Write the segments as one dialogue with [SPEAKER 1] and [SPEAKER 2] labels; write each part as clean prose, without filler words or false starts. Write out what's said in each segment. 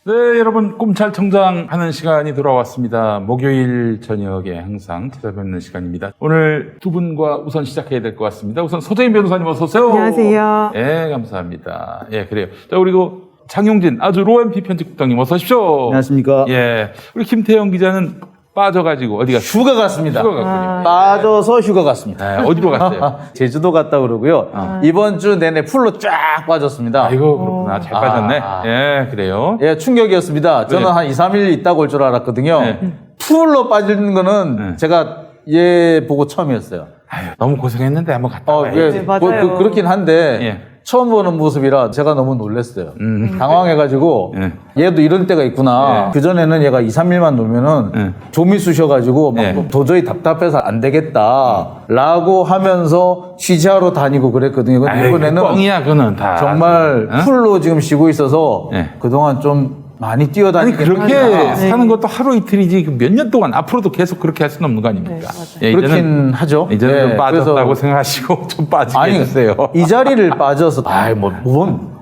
[SPEAKER 1] 네, 여러분 꿈찰청장 하는 시간이 돌아왔습니다. 목요일 저녁에 항상 찾아뵙는 시간입니다. 오늘 두 분과 우선 시작해야 될 것 같습니다. 우선 소재인 변호사님 어서 오세요.
[SPEAKER 2] 안녕하세요.
[SPEAKER 1] 네, 감사합니다. 예, 그래요. 자, 그리고 장용진 아주 로앤피 편집국장님 어서 오십시오.
[SPEAKER 3] 안녕하십니까.
[SPEAKER 1] 예, 우리 김태형 기자는 빠져가지고 어디 갔어요?
[SPEAKER 3] 휴가 갔습니다.
[SPEAKER 1] 휴가 갔군요.
[SPEAKER 3] 빠져서 휴가 갔습니다.
[SPEAKER 1] 네, 어디로 갔어요?
[SPEAKER 3] 제주도 갔다 그러고요. 이번 주 내내 풀로 쫙 빠졌습니다.
[SPEAKER 1] 아이고, 그렇구나. 잘 빠졌네. 예, 그래요.
[SPEAKER 3] 예, 충격이었습니다. 저는 한 2, 3일 있다가 올 줄 알았거든요.
[SPEAKER 1] 네.
[SPEAKER 3] 풀로 빠지는 거는
[SPEAKER 1] 네.
[SPEAKER 3] 제가 얘 보고 처음이었어요.
[SPEAKER 1] 아유, 너무 고생했는데 한번 갔다 와야지.
[SPEAKER 3] 예,
[SPEAKER 2] 네, 맞아요.
[SPEAKER 3] 그렇긴 한데
[SPEAKER 1] 예.
[SPEAKER 3] 처음 보는 모습이라 제가 너무 놀랐어요. 당황해가지고
[SPEAKER 1] 예.
[SPEAKER 3] 얘도 이럴 때가 있구나.
[SPEAKER 1] 예.
[SPEAKER 3] 그전에는 얘가 2, 3일만 놀면은
[SPEAKER 1] 예.
[SPEAKER 3] 좀이 쑤셔가지고 막
[SPEAKER 1] 예.
[SPEAKER 3] 도저히 답답해서 안 되겠다라고 하면서 취재하러 다니고 그랬거든요. 근데
[SPEAKER 1] 아이,
[SPEAKER 3] 이번에는
[SPEAKER 1] 뻥이야, 그거는 다.
[SPEAKER 3] 정말
[SPEAKER 1] 어?
[SPEAKER 3] 풀로 지금 쉬고 있어서
[SPEAKER 1] 예.
[SPEAKER 3] 그동안 좀 많이
[SPEAKER 1] 아니
[SPEAKER 3] 뛰어다니긴
[SPEAKER 1] 그렇게
[SPEAKER 3] 합니다.
[SPEAKER 1] 사는 것도 하루 이틀이지 몇 년 동안 앞으로도 계속 그렇게 할 수는 없는 거 아닙니까?
[SPEAKER 2] 네, 맞아요.
[SPEAKER 1] 예,
[SPEAKER 3] 그렇긴 하죠.
[SPEAKER 1] 이제는
[SPEAKER 3] 네,
[SPEAKER 1] 좀 빠졌다고
[SPEAKER 3] 그래서
[SPEAKER 1] 생각하시고 좀 빠지게
[SPEAKER 3] 아니
[SPEAKER 1] 해주세요.
[SPEAKER 3] 이 자리를 빠져서 아이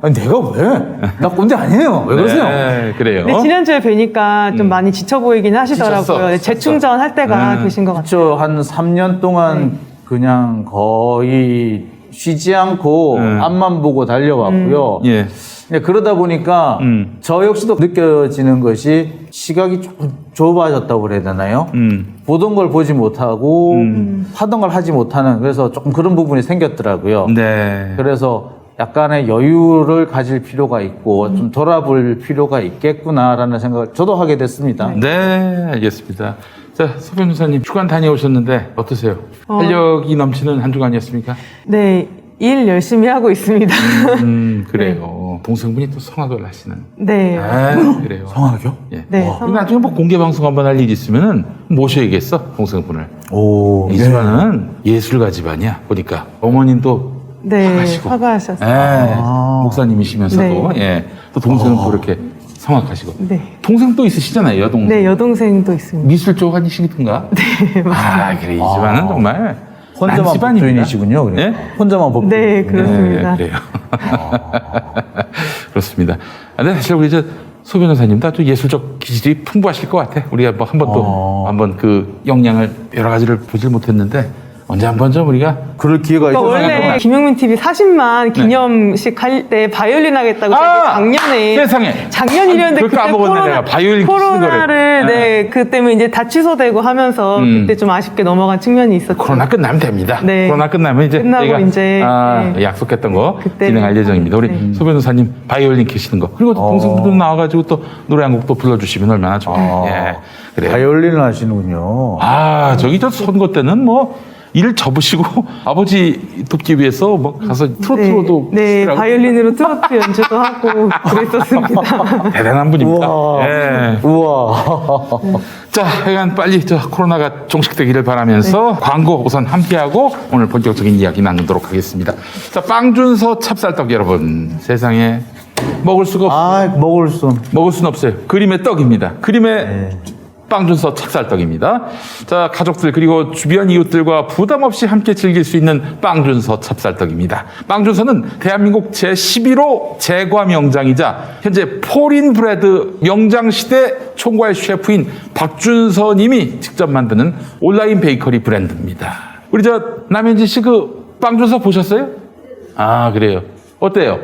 [SPEAKER 3] 아니 내가 왜? 나 꼰대 아니에요. 왜 그러세요?
[SPEAKER 1] 네, 그래요.
[SPEAKER 2] 근데 지난주에 뵈니까 좀 많이 지쳐 보이긴 하시더라고요.
[SPEAKER 1] 지쳤어.
[SPEAKER 2] 네, 재충전 할 때가 계신 것 같아요.
[SPEAKER 3] 그렇죠. 한 3년 동안 그냥 거의 쉬지 않고 앞만 보고 달려왔고요.
[SPEAKER 1] 예.
[SPEAKER 3] 네, 그러다 보니까 저 역시도 느껴지는 것이 시각이 조금 좁아졌다고 그래야 되나요? 보던 걸 보지 못하고 하던 걸 하지 못하는 그래서 조금 그런 부분이 생겼더라고요.
[SPEAKER 1] 네.
[SPEAKER 3] 그래서 약간의 여유를 가질 필요가 있고 좀 돌아볼 필요가 있겠구나라는 생각을 저도 하게 됐습니다.
[SPEAKER 1] 네, 알겠습니다. 자, 소 변호사님 휴가 다녀오셨는데 어떠세요? 활력이 넘치는 한 주간이었습니까?
[SPEAKER 2] 네, 일 열심히 하고 있습니다.
[SPEAKER 1] 그래요. 동생분이 또 성악을 하시는.
[SPEAKER 2] 네.
[SPEAKER 1] 아, 그래요.
[SPEAKER 3] 성악이요?
[SPEAKER 1] 예.
[SPEAKER 2] 네.
[SPEAKER 1] 그리고 나중에 뭐 공개 방송 한번 할 일이 있으면은 모셔야겠어, 동생분을.
[SPEAKER 3] 오,
[SPEAKER 1] 이 집안은 예술가 집안이야. 보니까 어머님도
[SPEAKER 2] 네,
[SPEAKER 1] 화가시고.
[SPEAKER 2] 화가하셨어요.
[SPEAKER 1] 예, 목사님이시면서도
[SPEAKER 2] 네.
[SPEAKER 1] 예, 또 동생은 또 이렇게 성악하시고.
[SPEAKER 2] 네.
[SPEAKER 1] 동생 또 있으시잖아요, 여동생.
[SPEAKER 2] 네, 여동생도 있습니다.
[SPEAKER 1] 미술 쪽 하시던가?
[SPEAKER 2] 네, 맞습니다.
[SPEAKER 1] 아, 그래 이 집안은 정말
[SPEAKER 3] 혼자만
[SPEAKER 1] 난 집안입니다.
[SPEAKER 3] 법조인이시군요. 그래.
[SPEAKER 1] 예?
[SPEAKER 3] 혼자만 법조인.
[SPEAKER 2] 네, 그렇습니다.
[SPEAKER 1] 네, 그래요. 그렇습니다. 아, 네, 사실 우리 소 변호사님 다 좀 예술적 기질이 풍부하실 것 같아. 우리가 뭐 한번 또 한번 그 역량을 여러 가지를 보질 못했는데 언제 한번 좀 우리가
[SPEAKER 3] 그럴 기회가
[SPEAKER 2] 그러니까
[SPEAKER 3] 있어요.
[SPEAKER 2] 원래 김용민 TV 40만 기념식 할 때 바이올린 하겠다고 제가 작년에
[SPEAKER 1] 세상에
[SPEAKER 2] 작년이었는데
[SPEAKER 1] 그걸 까먹었네 내가 바이올린 치는
[SPEAKER 2] 코로나를
[SPEAKER 1] 거를.
[SPEAKER 2] 네, 그 때문에 이제 다 취소되고 하면서 그때 좀 아쉽게 넘어간 측면이 있었죠.
[SPEAKER 1] 코로나 끝나면 됩니다.
[SPEAKER 2] 네.
[SPEAKER 1] 코로나 끝나면 이제
[SPEAKER 2] 끝나고
[SPEAKER 1] 저희가
[SPEAKER 2] 이제, 네.
[SPEAKER 1] 약속했던 거
[SPEAKER 2] 그때
[SPEAKER 1] 진행할 예정입니다. 우리
[SPEAKER 2] 네.
[SPEAKER 1] 소 변호사님 바이올린 키시는 거 그리고 동생분들 나와가지고 또 노래 한 곡 또 불러주시면 얼마나 좋아요. 예, 그래요.
[SPEAKER 3] 바이올린을 하시는군요.
[SPEAKER 1] 아, 저기 저 선거 때는 뭐 일을 접으시고 아버지 돕기 위해서 뭐 가서 트로트로도
[SPEAKER 2] 네,
[SPEAKER 1] 치시더라고요.
[SPEAKER 2] 바이올린으로 트로트 연주도 하고 그랬었습니다.
[SPEAKER 1] 대단한 분입니다.
[SPEAKER 3] 우와.
[SPEAKER 1] 예.
[SPEAKER 3] 우와.
[SPEAKER 1] 자, 하여간 빨리 저 코로나가 종식되기를 바라면서 광고 우선 함께하고 오늘 본격적인 이야기 나누도록 하겠습니다. 자, 빵준서 찹쌀떡 여러분 세상에 먹을 수가
[SPEAKER 3] 먹을 수.
[SPEAKER 1] 먹을 수는 없어요. 그림의 떡입니다. 그림의 빵준서 찹쌀떡입니다. 자, 가족들 그리고 주변 이웃들과 부담 없이 함께 즐길 수 있는 빵준서 찹쌀떡입니다. 빵준서는 대한민국 제11호 제과 명장이자 현재 포린 브레드 명장 시대 총괄 셰프인 박준서 님이 직접 만드는 온라인 베이커리 브랜드입니다. 우리 저 남현진 씨 그 빵준서 보셨어요? 아, 그래요. 어때요?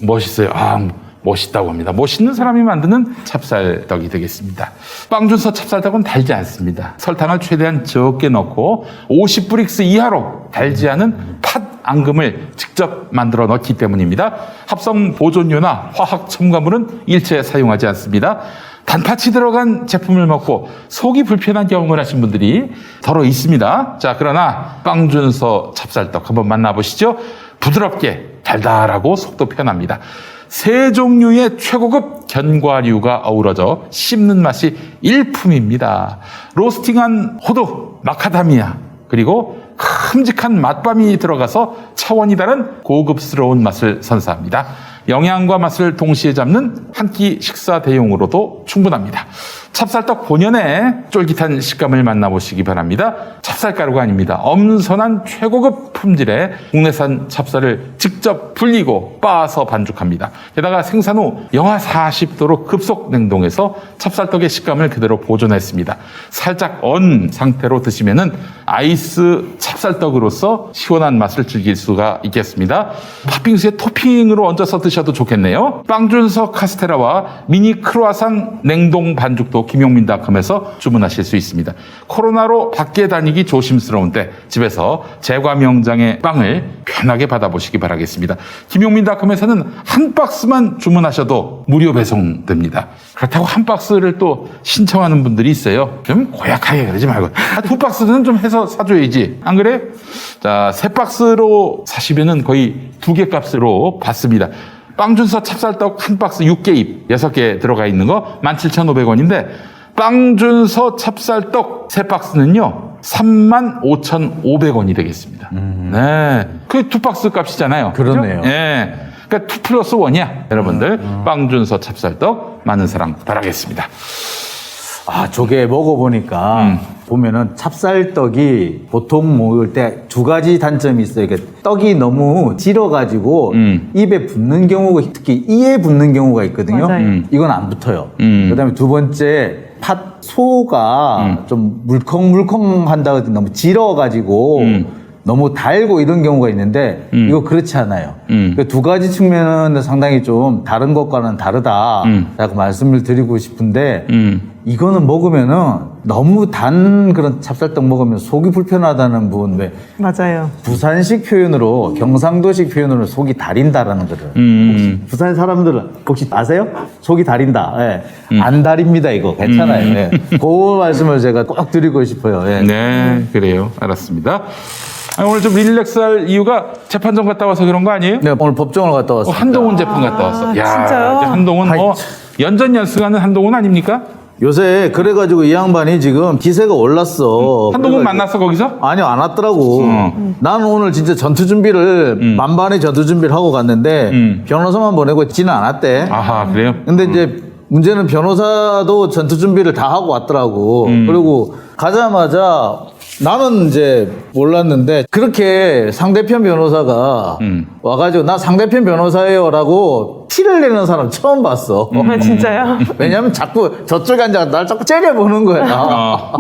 [SPEAKER 1] 멋있어요. 아, 멋있다고 합니다. 멋있는 사람이 만드는 찹쌀떡이 되겠습니다. 빵준서 찹쌀떡은 달지 않습니다. 설탕을 최대한 적게 넣고 50브릭스 이하로 달지 않은 팥 앙금을 직접 만들어 넣기 때문입니다. 합성 보존료나 화학 첨가물은 일체 사용하지 않습니다. 단팥이 들어간 제품을 먹고 속이 불편한 경험을 하신 분들이 더러 있습니다. 자, 그러나 빵준서 찹쌀떡 한번 만나보시죠. 부드럽게 달달하고 속도 편합니다. 세 종류의 최고급 견과류가 어우러져 씹는 맛이 일품입니다. 로스팅한 호두, 마카다미아, 그리고 큼직한 맛밤이 들어가서 차원이 다른 고급스러운 맛을 선사합니다. 영양과 맛을 동시에 잡는 한 끼 식사 대용으로도 충분합니다. 찹쌀떡 본연의 쫄깃한 식감을 만나보시기 바랍니다. 찹쌀가루가 아닙니다. 엄선한 최고급 품질의 국내산 찹쌀을 직접 불리고 빻아서 반죽합니다. 게다가 생산 후 영하 40도로 급속 냉동해서 찹쌀떡의 식감을 그대로 보존했습니다. 살짝 언 상태로 드시면은 아이스 찹쌀떡으로서 시원한 맛을 즐길 수가 있겠습니다. 팥빙수에 토핑으로 얹어서 드셔도 좋겠네요. 빵준서 카스테라와 미니 크루아상 냉동 반죽도 김용민닷컴에서 주문하실 수 있습니다. 코로나로 밖에 다니기 조심스러운 때 집에서 제과 명장의 빵을 편하게 받아보시기 바라겠습니다. 김용민닷컴에서는 한 박스만 주문하셔도 무료 배송됩니다. 그렇다고 한 박스를 또 신청하는 분들이 있어요. 좀 고약하게 그러지 말고 두 박스는 좀 해서 사줘야지. 안 그래? 자, 세 박스로 사시면은 거의 두 개 값으로 받습니다. 빵준서 찹쌀떡 한 박스 6개입 6개 들어가 있는 거 17,500원인데 빵준서 찹쌀떡 세 박스는요 35,500원이 되겠습니다. 네, 그게 두 박스 값이잖아요.
[SPEAKER 3] 그러네요.
[SPEAKER 1] 그죠? 예, 그러니까 2 플러스 1이야 여러분들. 빵준서 찹쌀떡 많은 사랑 바라겠습니다.
[SPEAKER 3] 아, 저게 먹어보니까 보면은 찹쌀떡이 보통 먹을 때 두 가지 단점이 있어요. 이게 떡이 너무 질어가지고 입에 붙는 경우가 특히 이에 붙는 경우가 있거든요.
[SPEAKER 2] 맞아요.
[SPEAKER 3] 이건 안 붙어요. 그다음에 두 번째 팥 소가 좀 물컹물컹한다. 너무 질어가지고 너무 달고 이런 경우가 있는데 이거 그렇지 않아요. 그 두 가지 측면은 상당히 좀 다른 것과는 다르다라고 말씀을 드리고 싶은데 이거는 먹으면은 너무 단 그런 찹쌀떡 먹으면 속이 불편하다는 부분 왜
[SPEAKER 2] 맞아요.
[SPEAKER 3] 부산식 표현으로 경상도식 표현으로 속이 다린다라는 거를 혹시 부산 사람들은 혹시 아세요? 속이 다린다. 예. 안 다립니다 이거 괜찮아요. 예. 그 말씀을 제가 꼭 드리고 싶어요. 예.
[SPEAKER 1] 네, 그래요. 알았습니다. 아니, 오늘 좀 릴렉스할 이유가 재판정 갔다 와서 그런 거 아니에요?
[SPEAKER 3] 네, 오늘 법정을 갔다 왔습니다.
[SPEAKER 1] 한동훈 재판 갔다 왔어. 야,
[SPEAKER 2] 진짜요?
[SPEAKER 1] 이제 한동훈
[SPEAKER 3] 아이,
[SPEAKER 1] 뭐 연전연승하는 한동훈 아닙니까?
[SPEAKER 3] 요새 그래가지고 이 양반이 지금 기세가 올랐어.
[SPEAKER 1] 한동훈
[SPEAKER 3] 그래가지고-
[SPEAKER 1] 만났어 거기서?
[SPEAKER 3] 아니요, 안 왔더라고. 나는 오늘 진짜 전투 준비를, 만반의 전투 준비를 하고 갔는데, 변호사만 보내고 지는 않았대.
[SPEAKER 1] 아하, 그래요?
[SPEAKER 3] 근데 이제 문제는 변호사도 전투 준비를 다 하고 왔더라고. 그리고 가자마자 나는 이제 몰랐는데, 그렇게 상대편 변호사가 와가지고, 나 상대편 변호사예요 라고 티를 내는 사람 처음 봤어.
[SPEAKER 2] 아, 진짜요?
[SPEAKER 3] 왜냐면 자꾸 저쪽에 앉아 날 자꾸 째려보는 거야.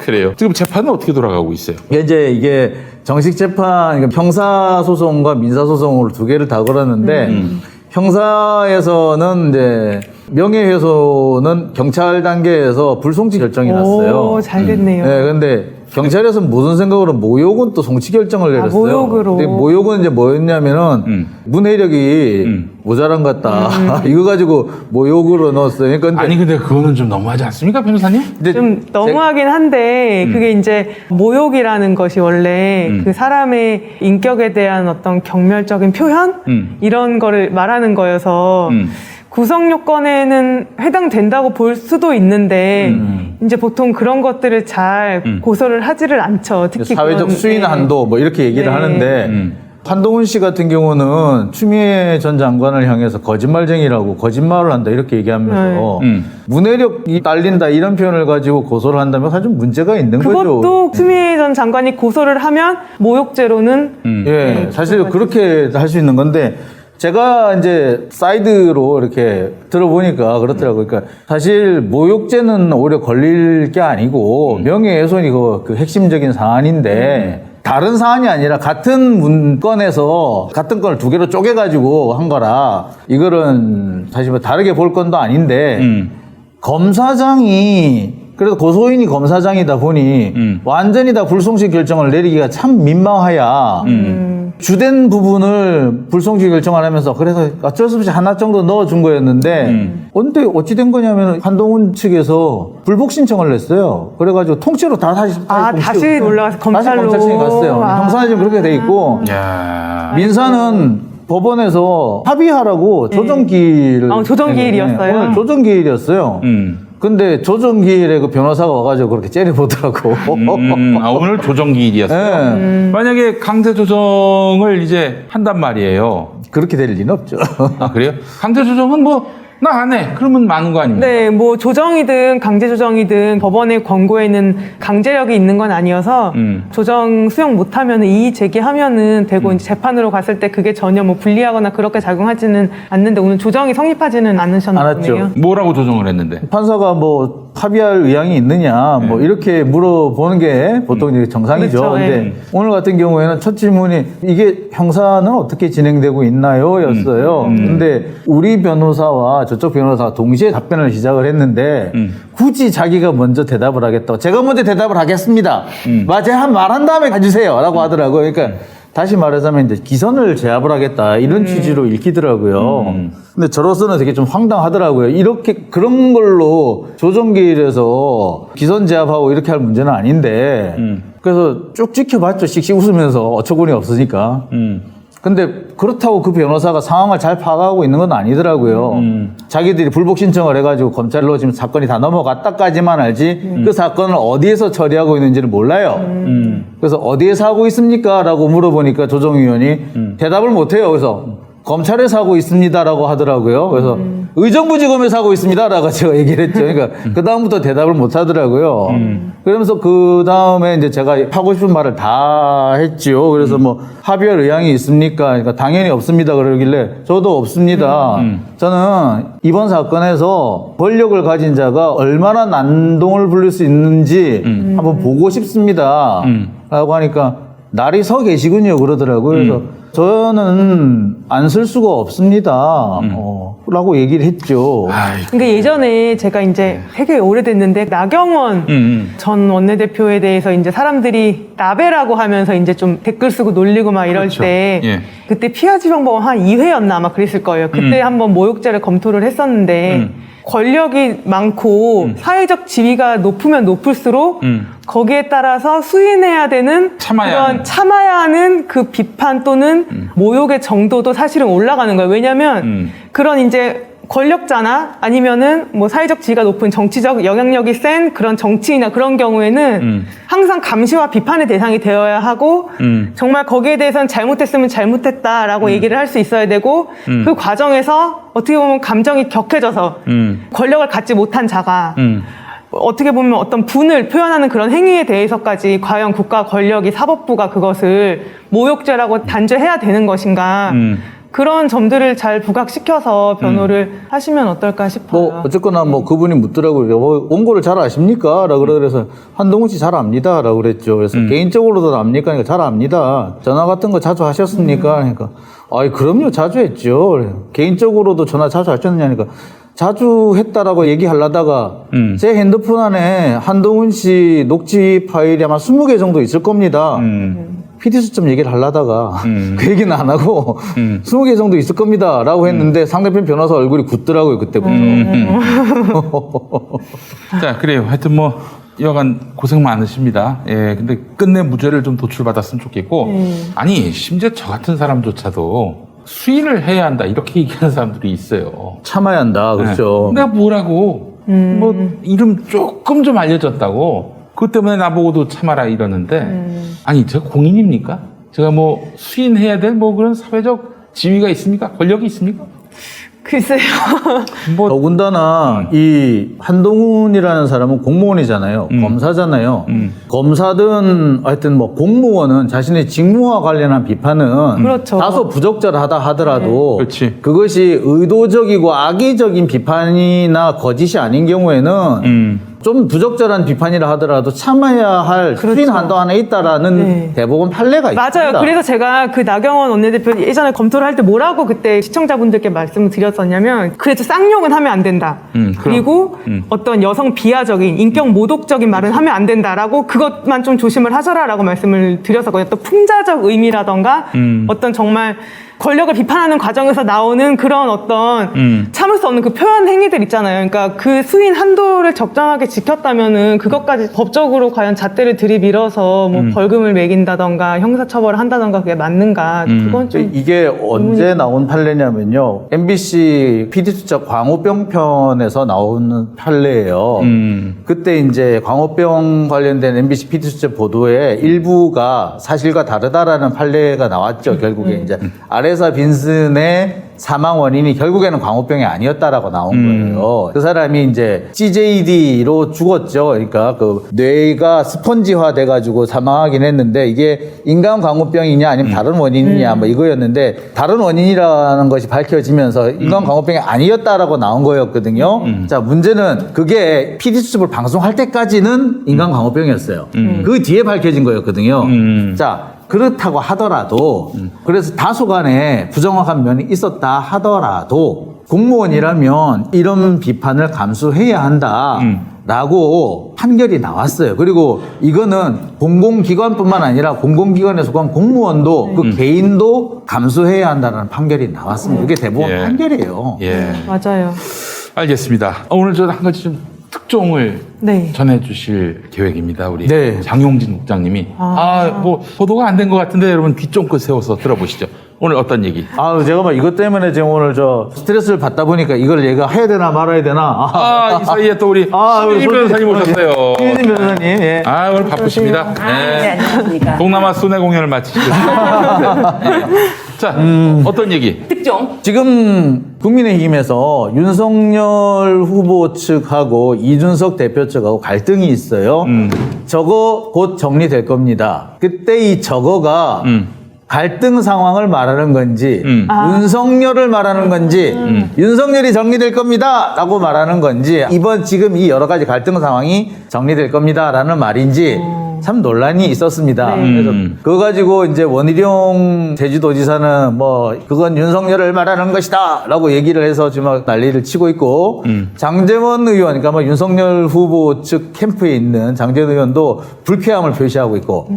[SPEAKER 1] 그래요. 지금 재판은 어떻게 돌아가고 있어요?
[SPEAKER 3] 이게 정식 재판, 그러니까 형사소송과 민사소송으로 두 개를 다 걸었는데, 형사에서는 이제 명예훼손은 경찰 단계에서 불송치 결정이 났어요.
[SPEAKER 2] 오, 잘 됐네요.
[SPEAKER 3] 네, 근데 경찰에서는 무슨 생각으로 모욕은 또 송치 결정을 내렸어요.
[SPEAKER 2] 모욕으로.
[SPEAKER 3] 근데 모욕은 이제 뭐였냐면은 문해력이 모자란 것 같다. 이거 가지고 모욕으로 넣었어요. 그러니까
[SPEAKER 1] 아니 근데 그거는 좀 너무하지 않습니까, 변호사님?
[SPEAKER 3] 근데
[SPEAKER 2] 좀 너무하긴 한데 그게 이제 모욕이라는 것이 원래 그 사람의 인격에 대한 어떤 경멸적인 표현 이런 거를 말하는 거여서 구성 요건에는 해당된다고 볼 수도 있는데 이제 보통 그런 것들을 잘 고소를 하지를 않죠. 특히
[SPEAKER 3] 사회적
[SPEAKER 2] 그런,
[SPEAKER 3] 수위
[SPEAKER 2] 네.
[SPEAKER 3] 한도 뭐 이렇게 얘기를
[SPEAKER 2] 네.
[SPEAKER 3] 하는데 한동훈 씨 같은 경우는 추미애 전 장관을 향해서 거짓말쟁이라고 거짓말을 한다 이렇게 얘기하면서 문해력이 딸린다 이런 표현을 가지고 고소를 한다면 사실 좀 문제가 있는 거죠.
[SPEAKER 2] 그것도 추미애 전 장관이 고소를 하면 모욕죄로는
[SPEAKER 3] 예, 사실 그렇게 할 수 있는 건데 제가 이제 사이드로 이렇게 들어보니까 그렇더라고요. 그러니까 사실 모욕죄는 오히려 걸릴 게 아니고 명예훼손이 그 핵심적인 사안인데 다른 사안이 아니라 같은 문건에서 같은 건을 두 개로 쪼개가지고 한 거라 이거는 사실 뭐 다르게 볼 건도 아닌데 검사장이 그래도 고소인이 검사장이다 보니 완전히 다 불송치 결정을 내리기가 참 민망하야 주된 부분을 불송치 결정을 하면서 그래서 어쩔 수 없이 하나 정도 넣어준 거였는데 근데 어찌 된 거냐면 한동훈 측에서 불복 신청을 냈어요. 그래가지고 통째로 다 다시
[SPEAKER 2] 다시 올라가서 검찰로.
[SPEAKER 3] 다시 검찰청에 갔어요. 형사는 지금 그렇게 돼 있고
[SPEAKER 1] 야.
[SPEAKER 3] 민사는 법원에서 합의하라고 조정기일
[SPEAKER 2] 조정기일이었어요?
[SPEAKER 3] 오늘 조정기일이었어요. 근데 조정기일에 그 변호사가 와가지고 그렇게 째려보더라고.
[SPEAKER 1] 오늘 조정기일이었어요.
[SPEAKER 3] 네.
[SPEAKER 1] 만약에 강제 조정을 이제 한단 말이에요.
[SPEAKER 3] 그렇게 될 리는 없죠.
[SPEAKER 1] 아, 그래요? 강제 조정은 뭐 나 안 해. 그러면 많은 거 아닙니까?
[SPEAKER 2] 네, 뭐 조정이든 강제 조정이든 법원의 권고에는 강제력이 있는 건 아니어서 조정 수용 못하면 이의 제기하면은 되고 이제 재판으로 갔을 때 그게 전혀 뭐 불리하거나 그렇게 작용하지는 않는데 오늘 조정이 성립하지는 않으셨네요.
[SPEAKER 3] 않았죠.
[SPEAKER 1] 뭐라고 조정을 했는데?
[SPEAKER 3] 판사가 뭐 합의할 의향이 있느냐 뭐 이렇게 물어보는 게 보통 이제 정상이죠.
[SPEAKER 2] 그렇죠.
[SPEAKER 3] 근데
[SPEAKER 2] 예.
[SPEAKER 3] 오늘 같은 경우에는 첫 질문이 이게 형사는 어떻게 진행되고 있나요? 였어요. 근데 우리 변호사와 저쪽 변호사가 동시에 답변을 시작을 했는데 굳이 자기가 먼저 대답을 하겠다고 제가 먼저 대답을 하겠습니다. 맞아요. 말한 다음에 가주세요. 라고 하더라고요. 그러니까 다시 말하자면 이제 기선을 제압을 하겠다 이런 취지로 읽히더라고요. 근데 저로서는 되게 좀 황당하더라고요. 이렇게 그런 걸로 조정기일에서 기선 제압하고 이렇게 할 문제는 아닌데 그래서 쭉 지켜봤죠. 씩씩 웃으면서 어처구니 없으니까. 근데 그렇다고 그 변호사가 상황을 잘 파악하고 있는 건 아니더라고요. 자기들이 불복 신청을 해가지고 검찰로 지금 사건이 다 넘어갔다까지만 알지 그 사건을 어디에서 처리하고 있는지를 몰라요. 그래서 어디에서 하고 있습니까? 라고 물어보니까 조정위원이 대답을 못해요. 그래서 검찰에서 하고 있습니다라고 하더라고요. 그래서 의정부지검에서 하고 있습니다라고 제가 얘기를 했죠. 그러니까 그 다음부터 대답을 못 하더라고요. 그러면서 그 다음에 이제 제가 하고 싶은 말을 다 했죠. 그래서 뭐 합의할 의향이 있습니까? 그러니까 당연히 없습니다. 그러길래 저도 없습니다. 저는 이번 사건에서 권력을 가진 자가 얼마나 난동을 부릴 수 있는지 한번 보고 싶습니다. 라고 하니까 날이 서 계시군요. 그러더라고요. 그래서 저는 안 쓸 수가 없습니다. 라고 얘기를 했죠.
[SPEAKER 2] 그러니까 예전에 제가 이제 되게 오래됐는데 나경원 전 원내대표에 대해서 이제 사람들이 나베라고 하면서 이제 좀 댓글 쓰고 놀리고 막 이럴
[SPEAKER 1] 그렇죠.
[SPEAKER 2] 때
[SPEAKER 1] 예.
[SPEAKER 2] 그때 피하지방법원 한 2회였나 아마 그랬을 거예요. 그때 한번 모욕죄를 검토를 했었는데 권력이 많고 사회적 지위가 높으면 높을수록 거기에 따라서 수인해야 되는 참아야 하는 그 비판 또는 모욕의 정도도 사실은 올라가는 거예요. 왜냐하면 그런 이제 권력자나 아니면은 뭐 사회적 지위가 높은 정치적 영향력이 센 그런 정치인이나 그런 경우에는 항상 감시와 비판의 대상이 되어야 하고 정말 거기에 대해서는 잘못했으면 잘못했다라고 얘기를 할 수 있어야 되고 그 과정에서 어떻게 보면 감정이 격해져서 권력을 갖지 못한 자가 어떻게 보면 어떤 분을 표현하는 그런 행위에 대해서까지 과연 국가 권력이 사법부가 그것을 모욕죄라고 단죄해야 되는 것인가 그런 점들을 잘 부각시켜서 변호를 하시면 어떨까 싶어요.
[SPEAKER 3] 뭐 어쨌거나 뭐 그분이 묻더라고요. 뭐 원고를 잘 아십니까? 라고 그래서 한동훈 씨 잘 압니다. 라고 그랬죠. 그래서 개인적으로도 압니까? 그러니까 잘 압니다. 전화 같은 거 자주 하셨습니까? 그러니까 아이 그럼요. 자주 했죠. 그래요. 개인적으로도 전화 자주 하셨느냐니까 자주 했다라고 얘기하려다가 제 핸드폰 안에 한동훈 씨 녹취 파일이 아마 20개 정도 있을 겁니다. PD 수점 얘기를 하려다가 그 얘기는 안 하고 20개 정도 있을 겁니다 라고 했는데 상대편 변호사 얼굴이 굳더라고요 그때부터.
[SPEAKER 1] 자, 그래요. 하여튼 뭐 여간 고생 많으십니다. 예, 근데 끝내 무죄를 좀 도출받았으면 좋겠고 아니 심지어 저 같은 사람조차도 수인을 해야 한다 이렇게 얘기하는 사람들이 있어요.
[SPEAKER 3] 참아야 한다. 그렇죠.
[SPEAKER 1] 내가 뭐라고 뭐 이름 조금 좀 알려졌다고 그것 때문에 나보고도 참아라 이러는데 아니 제가 공인입니까? 제가 뭐 수인해야 될 뭐 그런 사회적 지위가 있습니까? 권력이 있습니까?
[SPEAKER 2] 글쎄요.
[SPEAKER 1] 뭐
[SPEAKER 3] 더군다나 이 한동훈이라는 사람은 공무원이잖아요. 검사잖아요. 검사든 하여튼 뭐 공무원은 자신의 직무와 관련한 비판은
[SPEAKER 2] 그렇죠.
[SPEAKER 3] 다소 부적절하다 하더라도
[SPEAKER 1] 그렇지.
[SPEAKER 3] 그것이 의도적이고 악의적인 비판이나 거짓이 아닌 경우에는 좀 부적절한 비판이라 하더라도 참아야 할
[SPEAKER 2] 그렇죠.
[SPEAKER 3] 수인 한도 안에 있다라는 대법원 판례가 있습니다.
[SPEAKER 2] 맞아요. 그래서 제가 그 나경원 원내대표 예전에 검토를 할 때 뭐라고 그때 시청자분들께 말씀을 드렸었냐면 그래도 쌍욕은 하면 안 된다. 그리고 어떤 여성 비하적인 인격 모독적인 말은 하면 안 된다라고 그것만 좀 조심을 하셔라라고 말씀을 드렸었거든요. 또 풍자적 의미라던가 어떤 정말 권력을 비판하는 과정에서 나오는 그런 어떤 참을 수 없는 그 표현 행위들 있잖아요. 그러니까 그 수인 한도를 적정하게 지켰다면은 그것까지 법적으로 과연 잣대를 들이밀어서 뭐 벌금을 매긴다던가 형사처벌을 한다던가 그게 맞는가? 그건 좀
[SPEAKER 3] 이게 언제 나온 판례냐면요. MBC PD수첩 광우병 편에서 나오는 판례예요. 그때 이제 광우병 관련된 MBC PD수첩 보도에 일부가 사실과 다르다라는 판례가 나왔죠. 결국에 이제 아래 바레사 빈슨의 사망 원인이 결국에는 광우병이 아니었다라고 나온 거예요. 그 사람이 이제 CJD로 죽었죠. 그러니까 그 뇌가 스펀지화 돼가지고 사망하긴 했는데 이게 인간 광우병이냐 아니면 다른 원인이냐 뭐 이거였는데 다른 원인이라는 것이 밝혀지면서 인간 광우병이 아니었다라고 나온 거였거든요. 자, 문제는 그게 PD수첩을 방송할 때까지는 인간 광우병이었어요. 그 뒤에 밝혀진 거였거든요. 자, 그렇다고 하더라도 그래서 다소간에 부정확한 면이 있었다 하더라도 공무원이라면 이런 비판을 감수해야 한다라고 판결이 나왔어요. 그리고 이거는 공공기관뿐만 아니라 공공기관에 속한 공무원도 그 개인도 감수해야 한다는 판결이 나왔습니다. 이게 대법원
[SPEAKER 1] 예.
[SPEAKER 3] 판결이에요.
[SPEAKER 1] 예.
[SPEAKER 2] 맞아요.
[SPEAKER 1] 알겠습니다. 오늘 저 한 가지 좀 특종을
[SPEAKER 2] 네.
[SPEAKER 1] 전해주실 계획입니다. 우리
[SPEAKER 3] 네.
[SPEAKER 1] 장용진 국장님이. 뭐 보도가 안 된 것 같은데 여러분 귀 쫑긋 세워서 들어보시죠. 오늘 어떤 얘기?
[SPEAKER 3] 제가 막 이것 때문에 지금 오늘 저 스트레스를 받다 보니까 이걸 얘가 해야 되나 말아야 되나.
[SPEAKER 1] 이 사이에 또 우리 신임 변호사님 오셨어요.
[SPEAKER 3] 신임 변호사님. 예.
[SPEAKER 1] 오늘 바쁘십니다.
[SPEAKER 4] 네, 안녕하십니까.
[SPEAKER 1] 동남아 순회 공연을 마치시고. 자, 어떤 얘기?
[SPEAKER 4] 특종.
[SPEAKER 3] 지금 국민의힘에서 윤석열 후보 측하고 이준석 대표 측하고 갈등이 있어요. 저거 곧 정리될 겁니다. 그때 이 저거가 갈등 상황을 말하는 건지 윤석열을 말하는 건지 윤석열이 정리될 겁니다 라고 말하는 건지 이번 지금 이 여러 가지 갈등 상황이 정리될 겁니다 라는 말인지 참 논란이 있었습니다. 그래서 그거 가지고 이제 원희룡 제주도지사는 뭐 그건 윤석열을 말하는 것이다 라고 얘기를 해서 지금 난리를 치고 있고 장제원 의원 그러니까 뭐 윤석열 후보 측 캠프에 있는 장제원 의원도 불쾌함을 표시하고 있고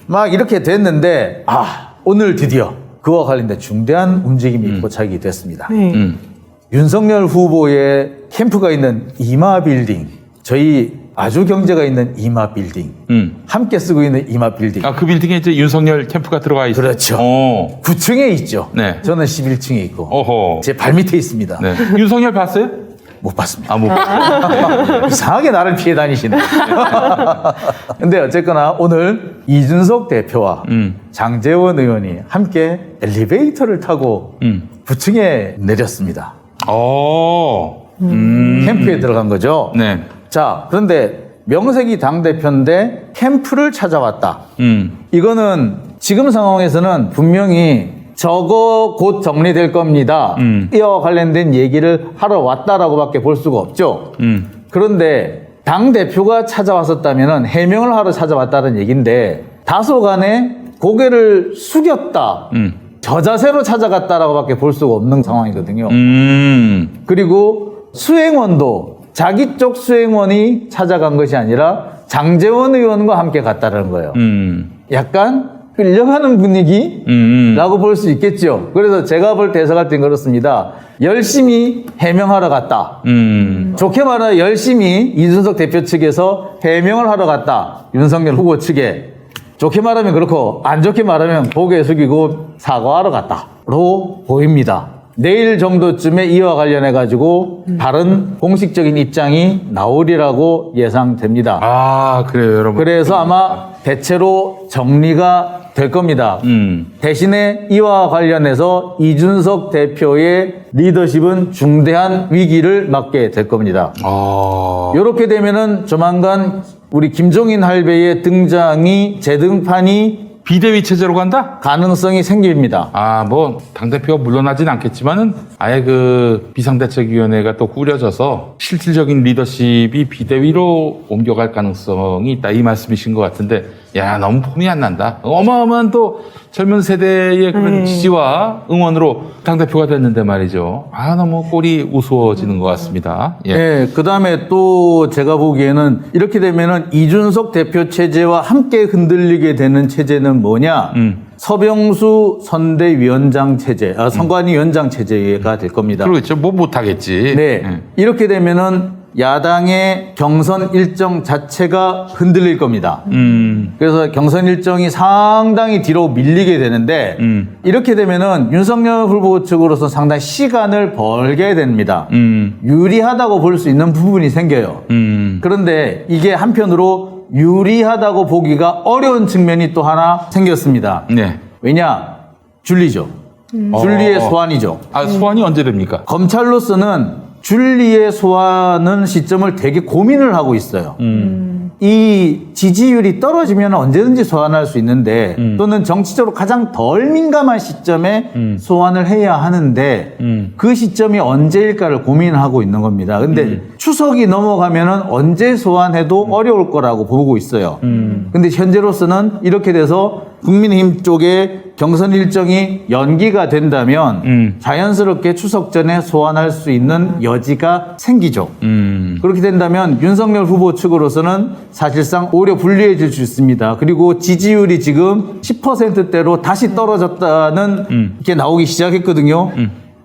[SPEAKER 3] 막 이렇게 됐는데 오늘 드디어 그와 관련된 중대한 움직임이 포착이 됐습니다. 윤석열 후보의 캠프가 있는 이마빌딩 저희 아주 경제가 있는 이마빌딩 함께 쓰고 있는 이마빌딩
[SPEAKER 1] 그 빌딩에 이제 윤석열 캠프가 들어가 있어요.
[SPEAKER 3] 그렇죠. 9층에 있죠.
[SPEAKER 1] 네.
[SPEAKER 3] 저는 11층에 있고
[SPEAKER 1] 어허.
[SPEAKER 3] 제 발밑에 있습니다.
[SPEAKER 1] 네. 윤석열 봤어요?
[SPEAKER 3] 못 봤습니다.
[SPEAKER 1] 못 봤어요.
[SPEAKER 3] 이상하게 나를 피해 다니시네. 근데 어쨌거나 오늘 이준석 대표와 장제원 의원이 함께 엘리베이터를 타고 9층에 내렸습니다. 캠프에 들어간 거죠.
[SPEAKER 1] 네.
[SPEAKER 3] 자, 그런데 명색이 당대표인데 캠프를 찾아왔다. 이거는 지금 상황에서는 분명히 저거 곧 정리될 겁니다. 이와 관련된 얘기를 하러 왔다라고 밖에 볼 수가 없죠. 그런데 당대표가 찾아왔었다면 해명을 하러 찾아왔다는 얘기인데 다소간에 고개를 숙였다. 저 자세로 찾아갔다라고 밖에 볼 수가 없는 상황이거든요. 그리고 수행원도 자기 쪽 수행원이 찾아간 것이 아니라 장제원 의원과 함께 갔다는 거예요. 약간 끌려가는 분위기라고 볼 수 있겠죠. 그래서 제가 볼 때 해석할 땐 그렇습니다. 열심히 해명하러 갔다. 좋게 말하면 열심히 이준석 대표 측에서 해명을 하러 갔다. 윤석열 후보 측에. 좋게 말하면 그렇고 안 좋게 말하면 고개 숙이고 사과하러 갔다로 보입니다. 내일 정도쯤에 이와 관련해 가지고 다른 공식적인 입장이 나오리라고 예상됩니다.
[SPEAKER 1] 그래요, 여러분.
[SPEAKER 3] 그래서 아마 대체로 정리가 될 겁니다. 대신에 이와 관련해서 이준석 대표의 리더십은 중대한 위기를 맞게 될 겁니다. 이렇게 되면은 조만간 우리 김종인 할배의 등장이 재등판이
[SPEAKER 1] 비대위 체제로 간다?
[SPEAKER 3] 가능성이 생깁니다.
[SPEAKER 1] 뭐 당대표가 물러나진 않겠지만은 아예 그 비상대책위원회가 또 꾸려져서 실질적인 리더십이 비대위로 옮겨갈 가능성이 있다 이 말씀이신 것 같은데 너무 폼이 안 난다. 어마어마한 또 젊은 세대의 그런 지지와 응원으로 당대표가 됐는데 말이죠. 너무 꼴이 우스워지는 것 같습니다.
[SPEAKER 3] 예. 그 다음에 또 제가 보기에는 이렇게 되면은 이준석 대표 체제와 함께 흔들리게 되는 체제는 뭐냐? 서병수 선대위원장 체제, 선관위원장 체제가 될 겁니다.
[SPEAKER 1] 그렇겠죠. 뭐 못하겠지.
[SPEAKER 3] 네. 이렇게 되면은 야당의 경선 일정 자체가 흔들릴 겁니다. 그래서 경선 일정이 상당히 뒤로 밀리게 되는데 이렇게 되면은 윤석열 후보 측으로서 상당히 시간을 벌게 됩니다. 유리하다고 볼 수 있는 부분이 생겨요. 그런데 이게 한편으로 유리하다고 보기가 어려운 측면이 또 하나 생겼습니다.
[SPEAKER 1] 네.
[SPEAKER 3] 왜냐? 줄리죠. 줄리의 소환이죠.
[SPEAKER 1] 소환이 언제 됩니까?
[SPEAKER 3] 검찰로서는 줄리의 소환은 시점을 되게 고민을 하고 있어요. 이 지지율이 떨어지면 언제든지 소환할 수 있는데 또는 정치적으로 가장 덜 민감한 시점에 소환을 해야 하는데 그 시점이 언제일까를 고민하고 있는 겁니다. 근데 추석이 넘어가면은 언제 소환해도 어려울 거라고 보고 있어요. 근데 현재로서는 이렇게 돼서 국민의힘 쪽에 경선 일정이 연기가 된다면 자연스럽게 추석 전에 소환할 수 있는 여지가 생기죠. 그렇게 된다면 윤석열 후보 측으로서는 사실상 오히려 불리해질 수 있습니다. 그리고 지지율이 지금 10%대로 다시 떨어졌다는 게 나오기 시작했거든요.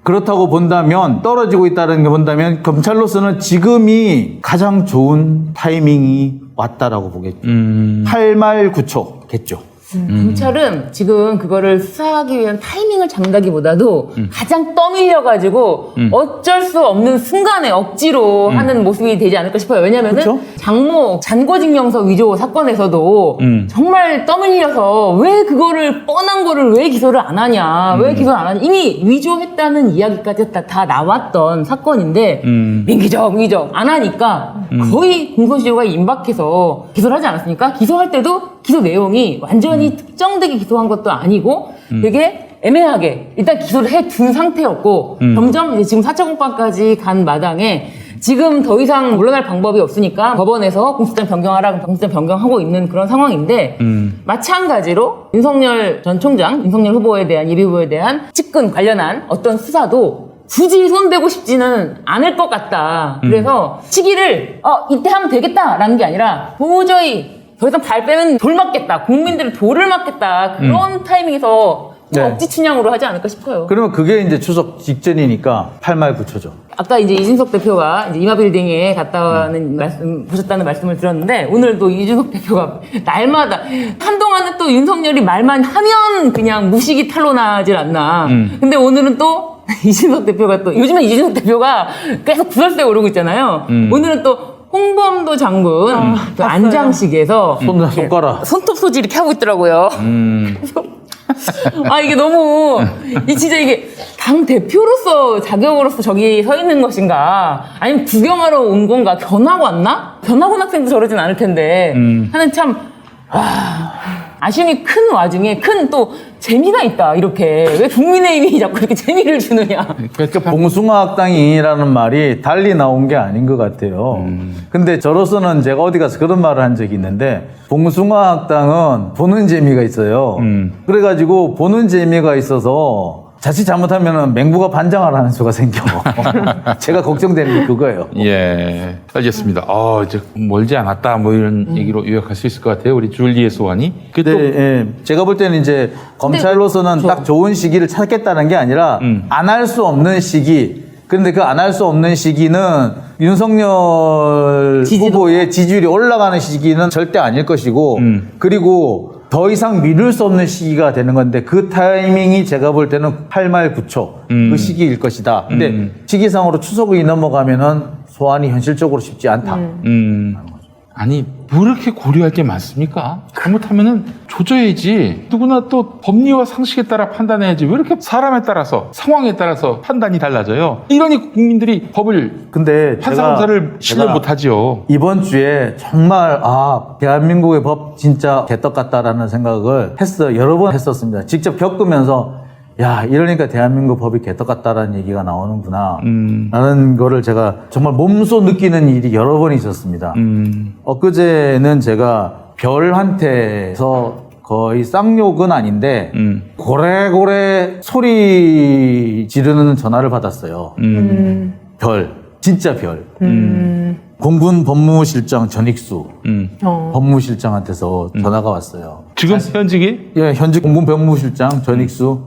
[SPEAKER 3] 그렇다고 본다면 떨어지고 있다는 게 본다면 검찰로서는 지금이 가장 좋은 타이밍이 왔다라고 보겠죠. 8말 9초겠죠.
[SPEAKER 4] 검찰은 지금 그거를 수사하기 위한 타이밍을 잡는다기보다도 가장 떠밀려가지고 어쩔 수 없는 순간에 억지로 하는 모습이 되지 않을까 싶어요. 왜냐면은
[SPEAKER 3] 그쵸?
[SPEAKER 4] 장모 잔고증명서 위조 사건에서도 정말 떠밀려서 왜 그거를 뻔한 거를 왜 기소를 안 하냐, 왜 기소를 안 하냐, 이미 위조했다는 이야기까지 다 나왔던 사건인데 민기적 안 하니까 거의 공소시효가 임박해서 기소를 하지 않았습니까? 기소할 때도 기소 내용이 완전히 특정되게 기소한 것도 아니고 되게 애매하게 일단 기소를 해둔 상태였고 점점 이제 지금 4차 공판까지 간 마당에 지금 더 이상 물러날 방법이 없으니까 법원에서 공소장 변경하라 공소장 변경하고 있는 그런 상황인데 마찬가지로 윤석열 전 총장, 윤석열 후보에 대한 예비 후보에 대한 측근 관련한 어떤 수사도 굳이 손대고 싶지는 않을 것 같다. 그래서 시기를 이때 하면 되겠다라는 게 아니라 도저히 더 이상 발 빼면 돌 맞겠다. 국민들의 돌을 맞겠다. 그런 타이밍에서
[SPEAKER 3] 네.
[SPEAKER 4] 억지 춘향으로 하지 않을까 싶어요.
[SPEAKER 3] 그러면 그게 이제 추석 직전이니까 8말 9초죠.
[SPEAKER 4] 아까 이제 이준석 대표가 이제 이마빌딩에 갔다 와는 보셨다는 말씀을 드렸는데 오늘도 이준석 대표가 날마다 한동안은 또 윤석열이 말만 하면 그냥 무식이 탄로나질 않나. 근데 오늘은 또 이준석 대표가 또 요즘에 이준석 대표가 계속 구설수에 오르고 있잖아요. 오늘은 또 홍범도 장군 그 안장식에서
[SPEAKER 3] 손가락.
[SPEAKER 4] 손톱 소지 이렇게 하고 있더라고요. 이게 너무 진짜 이게 당 대표로서 자격으로서 저기 서 있는 것인가 아니면 구경하러 온 건가 견학 왔나? 견학 온 학생도 저러진 않을 텐데 하는 참 아쉬움이 큰 와중에 큰 또 재미가 있다. 이렇게 왜 국민의힘이 자꾸 이렇게 재미를 주느냐.
[SPEAKER 3] 봉숭아학당이라는 말이 달리 나온 게 아닌 것 같아요. 근데 저로서는 제가 어디 가서 그런 말을 한 적이 있는데 봉숭아학당은 보는 재미가 있어요. 그래가지고 보는 재미가 있어서 자칫 잘못하면 맹부가 반장하라는 수가 생겨. 제가 걱정되는 게 그거예요.
[SPEAKER 1] 예, 알겠습니다. 이제 멀지 않았다 뭐 이런 얘기로 요약할 수 있을 것 같아요. 우리 줄리의 소환이.
[SPEAKER 3] 근데 예, 제가 볼 때는 이제 검찰로서는 딱 좋은 시기를 찾겠다는 게 아니라 안 할 수 없는 시기. 그런데 그 안 할 수 없는 시기는 윤석열 후보의 지지율이 올라가는 시기는 절대 아닐 것이고 그리고 더 이상 미룰 수 없는 시기가 되는 건데 그 타이밍이 제가 볼 때는 8말 9초 그 시기일 것이다. 근데 시기상으로 추석이 넘어가면은 소환이 현실적으로 쉽지 않다.
[SPEAKER 1] 아니 뭐 이렇게 고려할 게 많습니까? 잘못하면은 조져야지. 누구나 또 법리와 상식에 따라 판단해야지. 왜 이렇게 사람에 따라서 상황에 따라서 판단이 달라져요? 이러니 국민들이 법을
[SPEAKER 3] 근데
[SPEAKER 1] 판사검사를 신뢰 못하죠.
[SPEAKER 3] 이번 주에 정말 대한민국의 법 진짜 개떡 같다라는 생각을 했어요. 여러 번 했었습니다. 직접 겪으면서 이러니까 대한민국 법이 개떡 같다라는 얘기가 나오는구나 라는 거를 제가 정말 몸소 느끼는 일이 여러 번 있었습니다. 엊그제는 제가 별한테서 거의 쌍욕은 아닌데 고래고래 소리 지르는 전화를 받았어요. 별, 진짜 별. 공군 법무실장 전익수 법무실장한테서 전화가 왔어요.
[SPEAKER 1] 지금 현직이?
[SPEAKER 3] 예, 현직 공군 법무실장 전익수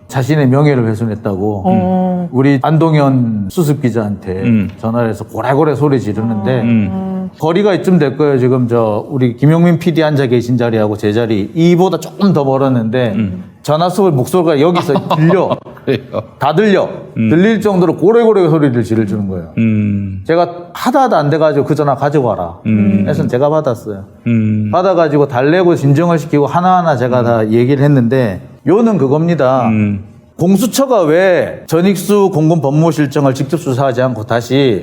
[SPEAKER 3] 자신의 명예를 훼손했다고 우리 안동현 수습기자한테 전화를 해서 고래고래 소리 지르는데 거리가 이쯤 될 거예요. 지금 우리 김용민 PD 앉아 계신 자리하고 제 자리 이보다 조금 더 멀었는데 전화 속 목소리가 여기서 들려.
[SPEAKER 1] 그래요.
[SPEAKER 3] 다 들려. 들릴 정도로 고래고래 소리를 지르는 거예요. 제가 하다도 안 돼가지고 그 전화 가지고 와라. 그래서 제가 받았어요. 받아가지고 달래고 진정을 시키고 하나하나 제가 다 얘기를 했는데 요는 그겁니다. 공수처가 왜 전익수 공군 법무실장을 직접 수사하지 않고 다시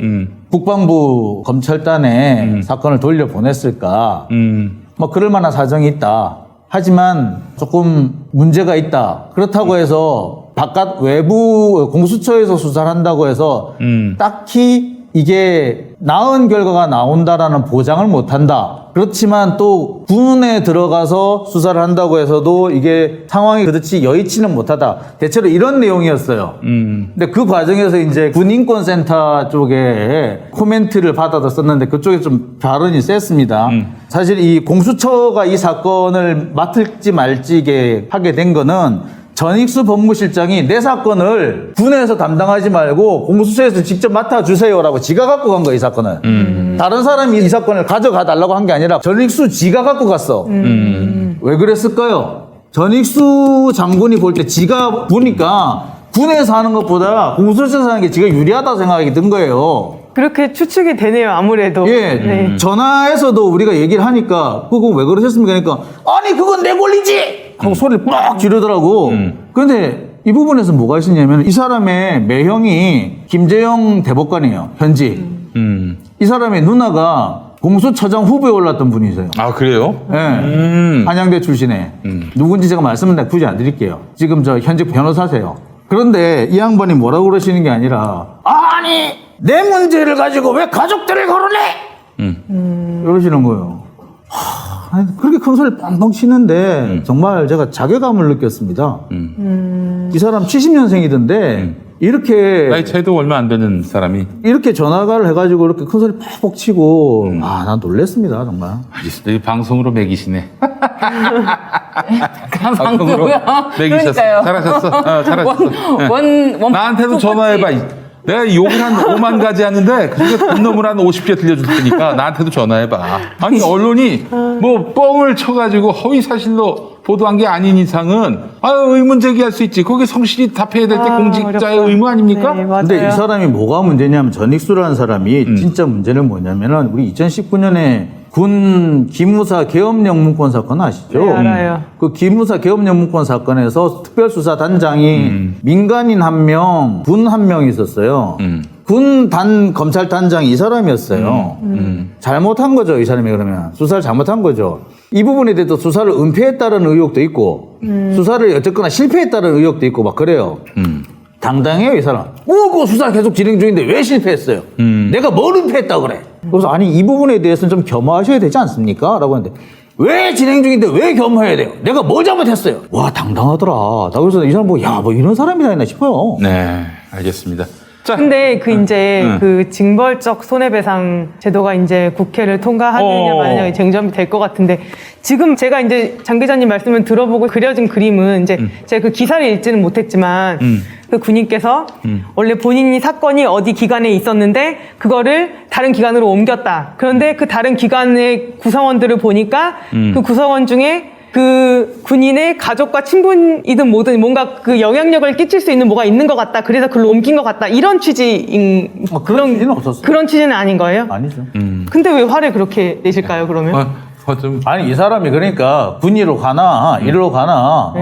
[SPEAKER 3] 국방부 검찰단에 사건을 돌려보냈을까? 뭐 그럴 만한 사정이 있다. 하지만 조금 문제가 있다. 그렇다고 해서 바깥 외부 공수처에서 수사를 한다고 해서 딱히 이게 나은 결과가 나온다라는 보장을 못한다. 그렇지만 또 군에 들어가서 수사를 한다고 해서도 이게 상황이 그렇지 여의치는 못하다. 대체로 이런 내용이었어요. 근데 그 과정에서 이제 군인권센터 쪽에 코멘트를 받아서 썼는데 그쪽에 좀 발언이 셌습니다. 사실 이 공수처가 이 사건을 맡을지 말지 이게 하게 된 거는 전익수 법무실장이 내 사건을 군에서 담당하지 말고 공수처에서 직접 맡아주세요라고 지가 갖고 간 거야, 이 사건은. 다른 사람이 이 사건을 가져가 달라고 한 게 아니라 전익수 지가 갖고 갔어. 왜 그랬을까요? 전익수 장군이 볼 때 지가 보니까 군에서 하는 것보다 공수처에서 하는 게 지가 유리하다 생각이 든 거예요.
[SPEAKER 2] 그렇게 추측이 되네요, 아무래도.
[SPEAKER 3] 예,
[SPEAKER 2] 네.
[SPEAKER 3] 전화에서도 우리가 얘기를 하니까 그거 왜 그러셨습니까? 그러니까 아니 그건 내 권리지! 하고 소리를 빡 지르더라고. 그런데 이 부분에서 뭐가 있었냐면 이 사람의 매형이 김재영 대법관이에요, 현지. 이 사람의 누나가 공수처장 후보에 올랐던 분이세요.
[SPEAKER 1] 아, 그래요?
[SPEAKER 3] 예, 한양대 출신에. 누군지 제가 말씀은 굳이 안 드릴게요. 지금 저 현직 변호사세요. 그런데 이 양반이 뭐라고 그러시는 게 아니라 아니 내 문제를 가지고 왜 가족들을 거론해? 이러시는 거예요. 아니, 그렇게 큰 소리를 뻥뻥 치는데 정말 제가 자괴감을 느꼈습니다. 이 사람 70년생이던데 이렇게
[SPEAKER 1] 나이 차이도 얼마 안 되는 사람이.
[SPEAKER 3] 이렇게 전화를 해가지고 이렇게 큰 소리 팍팍 치고 난 놀랬습니다 정말.
[SPEAKER 1] 알겠습니다. 이 방송으로 매기시네.
[SPEAKER 4] 방송으로
[SPEAKER 1] 매기셨어.
[SPEAKER 4] 그러니까요.
[SPEAKER 1] 잘하셨어. 잘하셨어.
[SPEAKER 4] 원
[SPEAKER 1] 나한테도 전화해봐. 내가 욕을 한 5만 가지 하는데 그중에 돈놈을 한 50개 들려줄 테니까 나한테도 전화해봐. 아니 언론이 뭐 뻥을 쳐가지고 허위 사실로 보도한 게 아닌 이상은 의문 제기할 수 있지. 거기에 성실히 답해야 될 때 공직자의
[SPEAKER 2] 어렵다.
[SPEAKER 1] 의무 아닙니까?
[SPEAKER 2] 네, 맞아요.
[SPEAKER 3] 근데 이 사람이 뭐가 문제냐면 전익수라는 사람이 진짜 문제는 뭐냐면은 우리 2019년에 군 기무사 계엄영문권 사건 아시죠?
[SPEAKER 2] 네, 알아요.
[SPEAKER 3] 그 기무사 계엄영문권 사건에서 특별수사단장이 민간인 1명, 군 1명이 있었어요. 군 검찰단장이 이 사람이었어요. 잘못한 거죠, 이 사람이 그러면. 수사를 잘못한 거죠. 이 부분에 대해서 수사를 은폐했다는 의혹도 있고, 수사를 어쨌거나 실패했다는 의혹도 있고, 막 그래요. 당당해요, 이 사람. 그 수사 계속 진행 중인데 왜 실패했어요? 내가 뭘 은폐했다고 그래? 그래서 아니, 이 부분에 대해서는 좀 겸허하셔야 되지 않습니까? 라고 하는데, 왜 진행 중인데 왜 겸허해야 돼요? 내가 뭘 잘못했어요? 와, 당당하더라. 나 그래서 이 사람 뭐 이런 사람이라 했나 싶어요.
[SPEAKER 1] 네, 알겠습니다. 자,
[SPEAKER 2] 근데 그 징벌적 손해배상 제도가 이제 국회를 통과하느냐 마느냐 쟁점이 될 것 같은데 지금 제가 이제 장 기자님 말씀을 들어보고 그려진 그림은 이제 제가 그 기사를 읽지는 못했지만 그 군인께서 원래 본인이 사건이 어디 기관에 있었는데 그거를 다른 기관으로 옮겼다. 그런데 그 다른 기관의 구성원들을 보니까 그 구성원 중에 그 군인의 가족과 친분이든 뭐든 뭔가 그 영향력을 끼칠 수 있는 뭐가 있는 것 같다. 그래서 글로 옮긴 것 같다. 이런 취지인
[SPEAKER 3] 그런 취지는 없었어요.
[SPEAKER 2] 그런 취지는 아닌 거예요?
[SPEAKER 3] 아니죠.
[SPEAKER 2] 근데 왜 화를 그렇게 내실까요? 그러면?
[SPEAKER 1] 좀
[SPEAKER 3] 아니 이 사람이 그러니까 군의로 가나 이리로 가나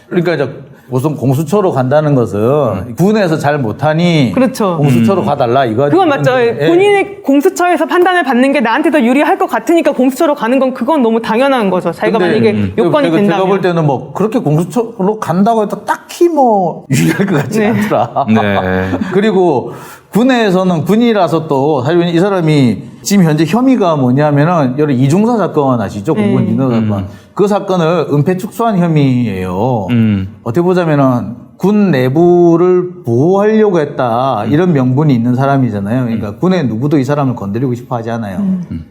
[SPEAKER 3] 그러니까 이제 우선 공수처로 간다는 것은 군에서 잘 못하니
[SPEAKER 2] 그렇죠.
[SPEAKER 3] 공수처로 가달라 이거.
[SPEAKER 2] 그건 맞죠.
[SPEAKER 3] 예.
[SPEAKER 2] 본인이 공수처에서 판단을 받는 게 나한테 더 유리할 것 같으니까 공수처로 가는 건 그건 너무 당연한 거죠. 자기가 만약에 요건이
[SPEAKER 3] 제가
[SPEAKER 2] 된다면.
[SPEAKER 3] 볼 때는 뭐 그렇게 공수처로 간다고 해도 딱히 뭐 유리할 것 같지 않더라.
[SPEAKER 1] 네.
[SPEAKER 3] 그리고 군에서는 군이라서 또 사실 이 사람이 지금 현재 혐의가 뭐냐면은 여러 이중사 사건 아시죠? 공군 인허 사건. 그 사건을 은폐 축소한 혐의예요. 어떻게 보자면은 군 내부를 보호하려고 했다 이런 명분이 있는 사람이잖아요. 그러니까 군에 누구도 이 사람을 건드리고 싶어 하지 않아요.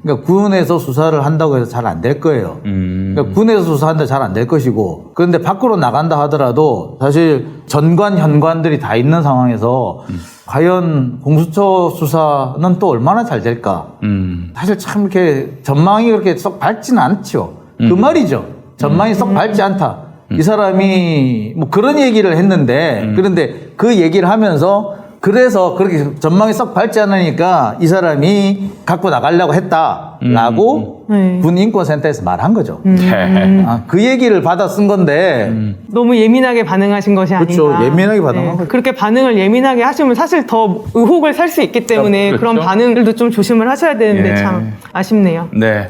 [SPEAKER 3] 그러니까 군에서 수사를 한다고 해서 잘 안 될 거예요. 그러니까 군에서 수사한다 잘 안 될 것이고 그런데 밖으로 나간다 하더라도 사실 전관 현관들이 다 있는 상황에서 과연 공수처 수사는 또 얼마나 잘 될까? 사실 참 이렇게 전망이 그렇게 썩 밝지는 않죠. 그 말이죠. 전망이 썩 밝지 않다. 이 사람이 뭐 그런 얘기를 했는데 그런데 그 얘기를 하면서 그래서 그렇게 전망이 썩 밝지 않으니까 이 사람이 갖고 나가려고 했다라고 군인권센터에서 말한 거죠.
[SPEAKER 1] 네.
[SPEAKER 3] 그 얘기를 받아 쓴 건데
[SPEAKER 2] 너무 예민하게 반응하신 것이
[SPEAKER 3] 그렇죠.
[SPEAKER 2] 아닌가.
[SPEAKER 3] 예민하게 반응한 거죠.
[SPEAKER 2] 그렇게 반응을 예민하게 하시면 사실 더 의혹을 살 수 있기 때문에
[SPEAKER 1] 그렇죠.
[SPEAKER 2] 그런 반응들도 좀 조심을 하셔야 되는데
[SPEAKER 1] 예.
[SPEAKER 2] 참 아쉽네요.
[SPEAKER 1] 네,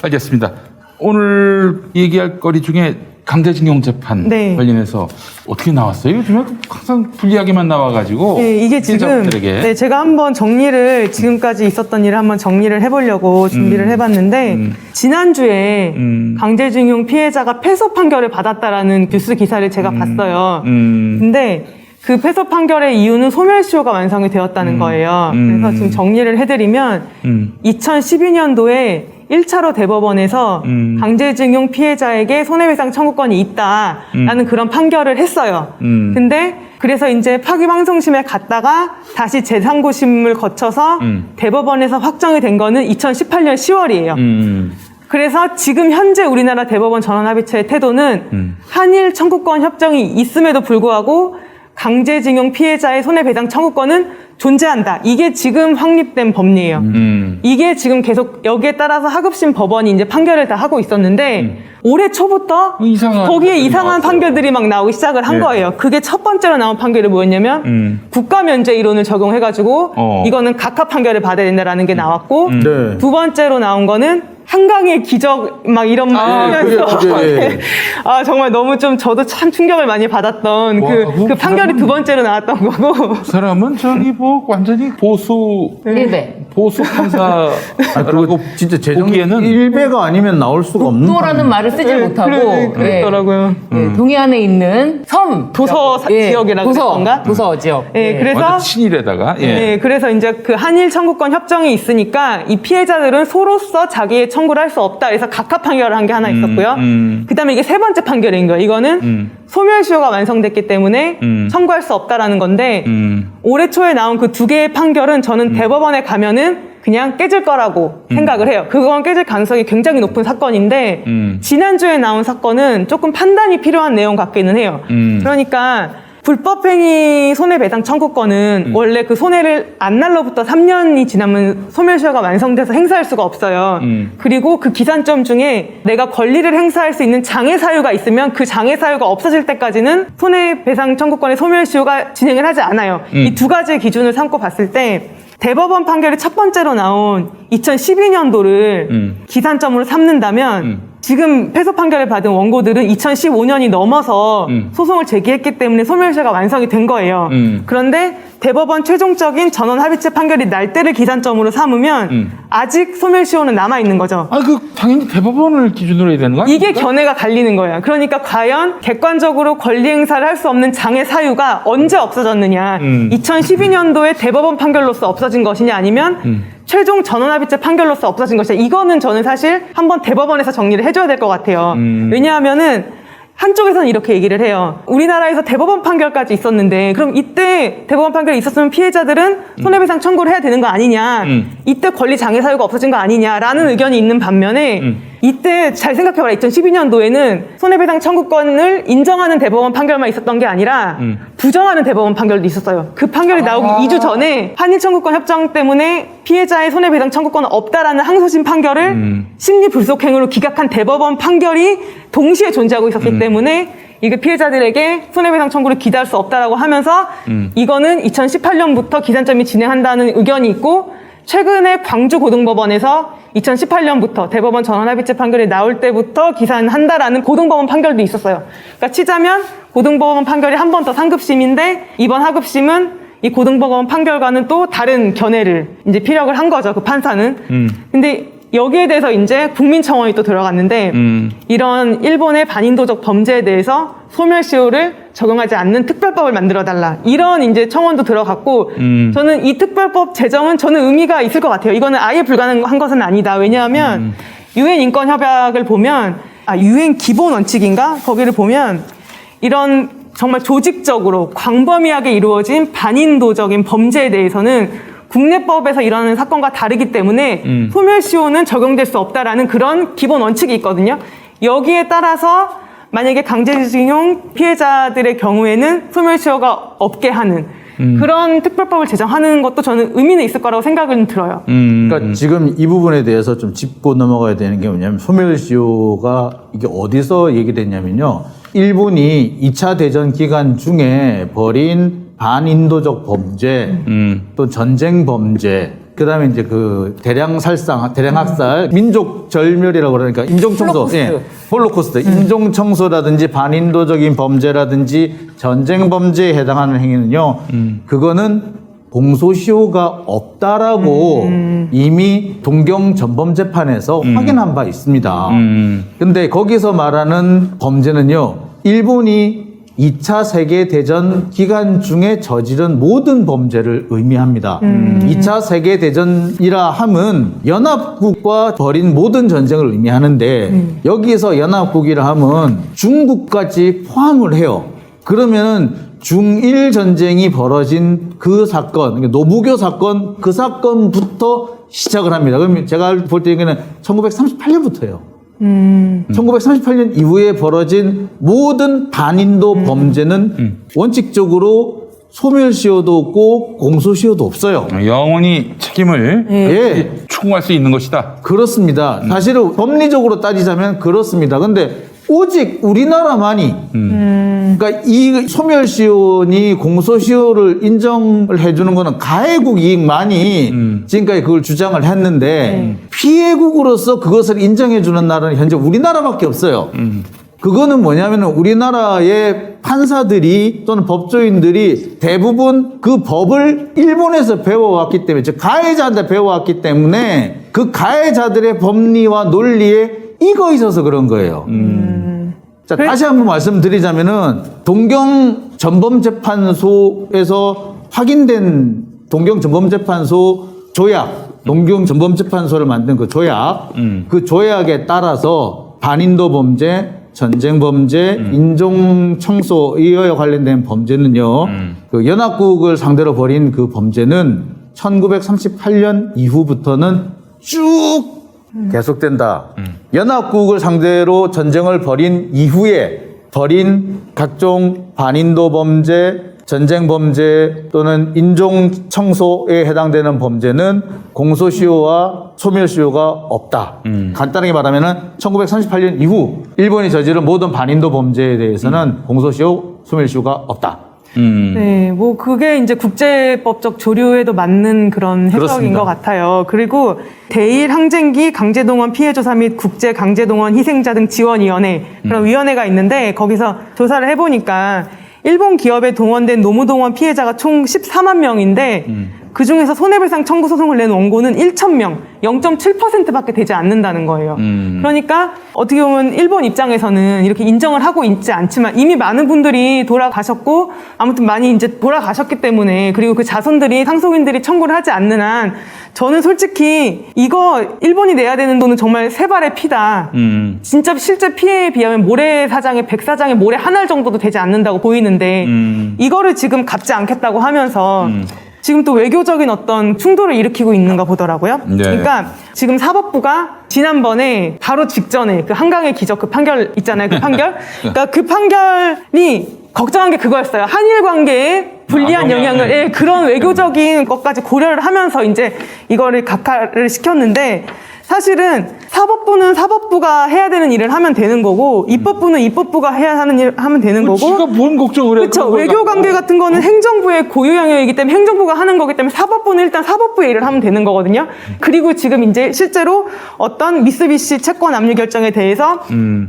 [SPEAKER 1] 알겠습니다. 오늘 얘기할 거리 중에 강제징용 재판
[SPEAKER 2] 네.
[SPEAKER 1] 관련해서 어떻게 나왔어요? 요즘에 항상 불리하게만 나와가지고
[SPEAKER 2] 네, 이게 지금
[SPEAKER 1] 피해자들에게.
[SPEAKER 2] 네, 제가 한번 정리를 지금까지 있었던 일을 한번 정리를 해보려고 준비를 해봤는데 지난주에 강제징용 피해자가 패소 판결을 받았다라는 뉴스 기사를 제가 봤어요. 근데 그 패소 판결의 이유는 소멸시효가 완성이 되었다는 거예요. 그래서 지금 정리를 해드리면 2012년도에 1차로 대법원에서 강제징용 피해자에게 손해배상 청구권이 있다라는 그런 판결을 했어요. 근데 그래서 이제 파기환송심에 갔다가 다시 재상고심을 거쳐서 대법원에서 확정이 된 거는 2018년 10월이에요. 그래서 지금 현재 우리나라 대법원 전원합의체의 태도는 한일 청구권 협정이 있음에도 불구하고 강제징용 피해자의 손해배상 청구권은 존재한다. 이게 지금 확립된 법리예요. 이게 지금 계속 여기에 따라서 하급심 법원이 이제 판결을 다 하고 있었는데 올해 초부터 거기에 이상한 판결들이 막 나오기 시작을 한 거예요. 그게 첫 번째로 나온 판결이 뭐였냐면 국가면제 이론을 적용해가지고 이거는 각하 판결을 받아야 된다라는 게 나왔고
[SPEAKER 3] 네.
[SPEAKER 2] 두 번째로 나온 거는 한강의 기적 막 이런 말 하면서
[SPEAKER 3] 그래.
[SPEAKER 2] 아 정말 너무 좀 저도 참 충격을 많이 받았던 그 판결이 두 번째로 나왔던 거고
[SPEAKER 1] 사람은 저기 뭐 완전히 보수
[SPEAKER 4] 일배.
[SPEAKER 1] 보수 판사라고
[SPEAKER 3] 진짜 재정
[SPEAKER 1] 보기에는
[SPEAKER 3] 일배가 아니면 나올 수가 없는
[SPEAKER 4] 독도라는 말을 쓰지 못하고
[SPEAKER 2] 그랬더라고요.
[SPEAKER 4] 동해안에 있는 섬
[SPEAKER 2] 도서 지역이라고 그랬던가?
[SPEAKER 4] 도서 지역.
[SPEAKER 2] 네, 그래서
[SPEAKER 1] 완전 친일에다가
[SPEAKER 2] 네, 그래서 이제 그 한일 청구권 협정이 있으니까 이 피해자들은 소로서 자기의 청구를 할 수 없다. 그래서 각하 판결을 한 게 하나 있었고요. 그다음에 이게 세 번째 판결인 거예요. 이거는 소멸시효가 완성됐기 때문에 청구할 수 없다라는 건데 올해 초에 나온 그 두 개의 판결은 저는 대법원에 가면은 그냥 깨질 거라고 생각을 해요. 그건 깨질 가능성이 굉장히 높은 사건인데 지난주에 나온 사건은 조금 판단이 필요한 내용 같기는 해요. 그러니까 불법행위 손해배상 청구권은 원래 그 손해를 안 날로부터 3년이 지나면 소멸시효가 완성돼서 행사할 수가 없어요. 그리고 그 기산점 중에 내가 권리를 행사할 수 있는 장애 사유가 있으면 그 장애 사유가 없어질 때까지는 손해배상 청구권의 소멸시효가 진행을 하지 않아요. 이 두 가지 기준을 삼고 봤을 때 대법원 판결이 첫 번째로 나온 2012년도를 기산점으로 삼는다면 지금 패소 판결을 받은 원고들은 2015년이 넘어서 소송을 제기했기 때문에 소멸시효가 완성이 된 거예요. 그런데 대법원 최종적인 전원 합의체 판결이 날 때를 기산점으로 삼으면 아직 소멸시효는 남아있는 거죠.
[SPEAKER 1] 당연히 대법원을 기준으로 해야 되는 거 아니에요?
[SPEAKER 2] 이게 견해가 갈리는 거예요. 그러니까 과연 객관적으로 권리 행사를 할 수 없는 장애 사유가 언제 없어졌느냐. 2012년도에 대법원 판결로서 없어진 것이냐 아니면 최종 전원합의체 판결로서 없어진 것이냐. 이거는 저는 사실 한번 대법원에서 정리를 해줘야 될 것 같아요. 왜냐하면은 한쪽에서는 이렇게 얘기를 해요. 우리나라에서 대법원 판결까지 있었는데 그럼 이때 대법원 판결이 있었으면 피해자들은 손해배상 청구를 해야 되는 거 아니냐. 이때 권리 장애 사유가 없어진 거 아니냐라는 의견이 있는 반면에 이때 잘 생각해봐라. 2012년도에는 손해배상 청구권을 인정하는 대법원 판결만 있었던 게 아니라 부정하는 대법원 판결도 있었어요. 그 판결이 나오기 2주 전에 한일 청구권 협정 때문에 피해자의 손해배상 청구권은 없다라는 항소심 판결을 심리 불속행으로 기각한 대법원 판결이 동시에 존재하고 있었기 때문에 이게 피해자들에게 손해배상 청구를 기대할 수 없다라고 하면서 이거는 2018년부터 기산점이 진행한다는 의견이 있고 최근에 광주고등법원에서 2018년부터 대법원 전원합의체 판결이 나올 때부터 기산한다라는 고등법원 판결도 있었어요. 그러니까 치자면 고등법원 판결이 한 번 더 상급심인데 이번 하급심은 이 고등법원 판결과는 또 다른 견해를 이제 피력을 한 거죠. 그 판사는. 근데 여기에 대해서 이제 국민청원이 또 들어갔는데 이런 일본의 반인도적 범죄에 대해서 소멸시효를 적용하지 않는 특별법을 만들어달라. 이런 이제 청원도 들어갔고 저는 이 특별법 제정은 저는 의미가 있을 것 같아요. 이거는 아예 불가능한 것은 아니다. 왜냐하면 유엔 인권 협약을 보면 유엔 기본 원칙인가? 거기를 보면 이런 정말 조직적으로 광범위하게 이루어진 반인도적인 범죄에 대해서는 국내법에서 일어나는 사건과 다르기 때문에 소멸시효는 적용될 수 없다라는 그런 기본 원칙이 있거든요. 여기에 따라서 만약에 강제징용 피해자들의 경우에는 소멸시효가 없게 하는 그런 특별법을 제정하는 것도 저는 의미는 있을 거라고 생각은 들어요.
[SPEAKER 3] 그러니까 지금 이 부분에 대해서 좀 짚고 넘어가야 되는 게 뭐냐면 소멸시효가 이게 어디서 얘기됐냐면요. 일본이 2차 대전 기간 중에 벌인 반인도적 범죄, 또 전쟁 범죄, 그 다음에 이제 그 대량살상, 대량학살, 민족 절멸이라고 그러니까 인종청소,
[SPEAKER 4] 홀로코스트.
[SPEAKER 3] 홀로코스트, 인종청소라든지 반인도적인 범죄라든지 전쟁 범죄에 해당하는 행위는요, 그거는 공소시효가 없다라고 이미 동경 전범재판에서 확인한 바 있습니다. 근데 거기서 말하는 범죄는요, 일본이 2차 세계대전 기간 중에 저지른 모든 범죄를 의미합니다. 2차 세계대전이라 함은 연합국과 벌인 모든 전쟁을 의미하는데 여기에서 연합국이라 함은 중국까지 포함을 해요. 그러면은 중일 전쟁이 벌어진 그 사건, 그러니까 노부교 사건, 그 사건부터 시작을 합니다. 그럼 제가 볼 때 이게는 1938년부터예요. 1938년 이후에 벌어진 모든 반인도 범죄는 원칙적으로 소멸시효도 없고 공소시효도 없어요.
[SPEAKER 1] 영원히 책임을
[SPEAKER 3] 예,
[SPEAKER 1] 추궁할 수 있는 것이다.
[SPEAKER 3] 그렇습니다. 사실은 법리적으로 따지자면 그렇습니다. 근데 오직 우리나라만이 그러니까 이 소멸시효니 공소시효를 인정을 해주는 거는 가해국 이익만이 지금까지 그걸 주장을 했는데 피해국으로서 그것을 인정해주는 나라는 현재 우리나라밖에 없어요. 그거는 뭐냐면 우리나라의 판사들이 또는 법조인들이 대부분 그 법을 일본에서 배워왔기 때문에, 즉 가해자한테 배워왔기 때문에 그 가해자들의 법리와 논리에 익어 있어서 그런 거예요. 자, 다시 한번 말씀드리자면은 동경 전범재판소에서 확인된 동경 전범재판소 조약, 동경 전범재판소를 만든 그 조약, 그 조약에 따라서 반인도 범죄, 전쟁 범죄, 인종 청소 이와 관련된 범죄는요, 그 연합국을 상대로 벌인 그 범죄는 1938년 이후부터는 쭉 계속된다. 연합국을 상대로 전쟁을 벌인 이후에 벌인 각종 반인도 범죄, 전쟁 범죄 또는 인종 청소에 해당되는 범죄는 공소시효와 소멸시효가 없다. 간단하게 말하면은 1938년 이후 일본이 저지른 모든 반인도 범죄에 대해서는 공소시효, 소멸시효가 없다.
[SPEAKER 2] 네, 뭐 그게 이제 국제법적 조류에도 맞는 그런 해석인
[SPEAKER 3] 그렇습니다.
[SPEAKER 2] 것 같아요. 그리고 대일 항쟁기 강제동원 피해조사 및 국제 강제동원 희생자 등 지원위원회 그런 위원회가 있는데 거기서 조사를 해보니까 일본 기업에 동원된 노무동원 피해자가 총 14만 명인데 그 중에서 손해배상 청구 소송을 낸 원고는 1,000명, 0.7%밖에 되지 않는다는 거예요. 그러니까 어떻게 보면 일본 입장에서는 이렇게 인정을 하고 있지 않지만 이미 많은 분들이 돌아가셨고 아무튼 많이 이제 돌아가셨기 때문에 그리고 그 자손들이 상속인들이 청구를 하지 않는 한 저는 솔직히 이거 일본이 내야 되는 돈은 정말 세 발의 피다. 진짜 실제 피해에 비하면 모래사장의 백사장의 모래 한 알 정도도 되지 않는다고 보이는데 이거를 지금 갚지 않겠다고 하면서 지금 또 외교적인 어떤 충돌을 일으키고 있는가 보더라고요.
[SPEAKER 1] 네.
[SPEAKER 2] 그러니까 지금 사법부가 지난번에 바로 직전에 그 한강의 기적 그 판결 있잖아요. 그 판결. 그러니까 그 판결이 걱정한 게 그거였어요. 한일 관계에 불리한 영향을, 예, 그런 외교적인 것까지 고려를 하면서 이제 이거를 각하를 시켰는데 사실은 사법부는 사법부가 해야 되는 일을 하면 되는 거고 입법부는 입법부가 해야 하는 일을 하면 되는 거고
[SPEAKER 1] 지가 뭔 걱정을 해?
[SPEAKER 2] 그렇죠. 외교 관계 같은 거는 행정부의 고유 영역이기 때문에 행정부가 하는 거기 때문에 사법부는 일단 사법부의 일을 하면 되는 거거든요. 그리고 지금 이제 실제로 어떤 미쓰비시 채권 압류 결정에 대해서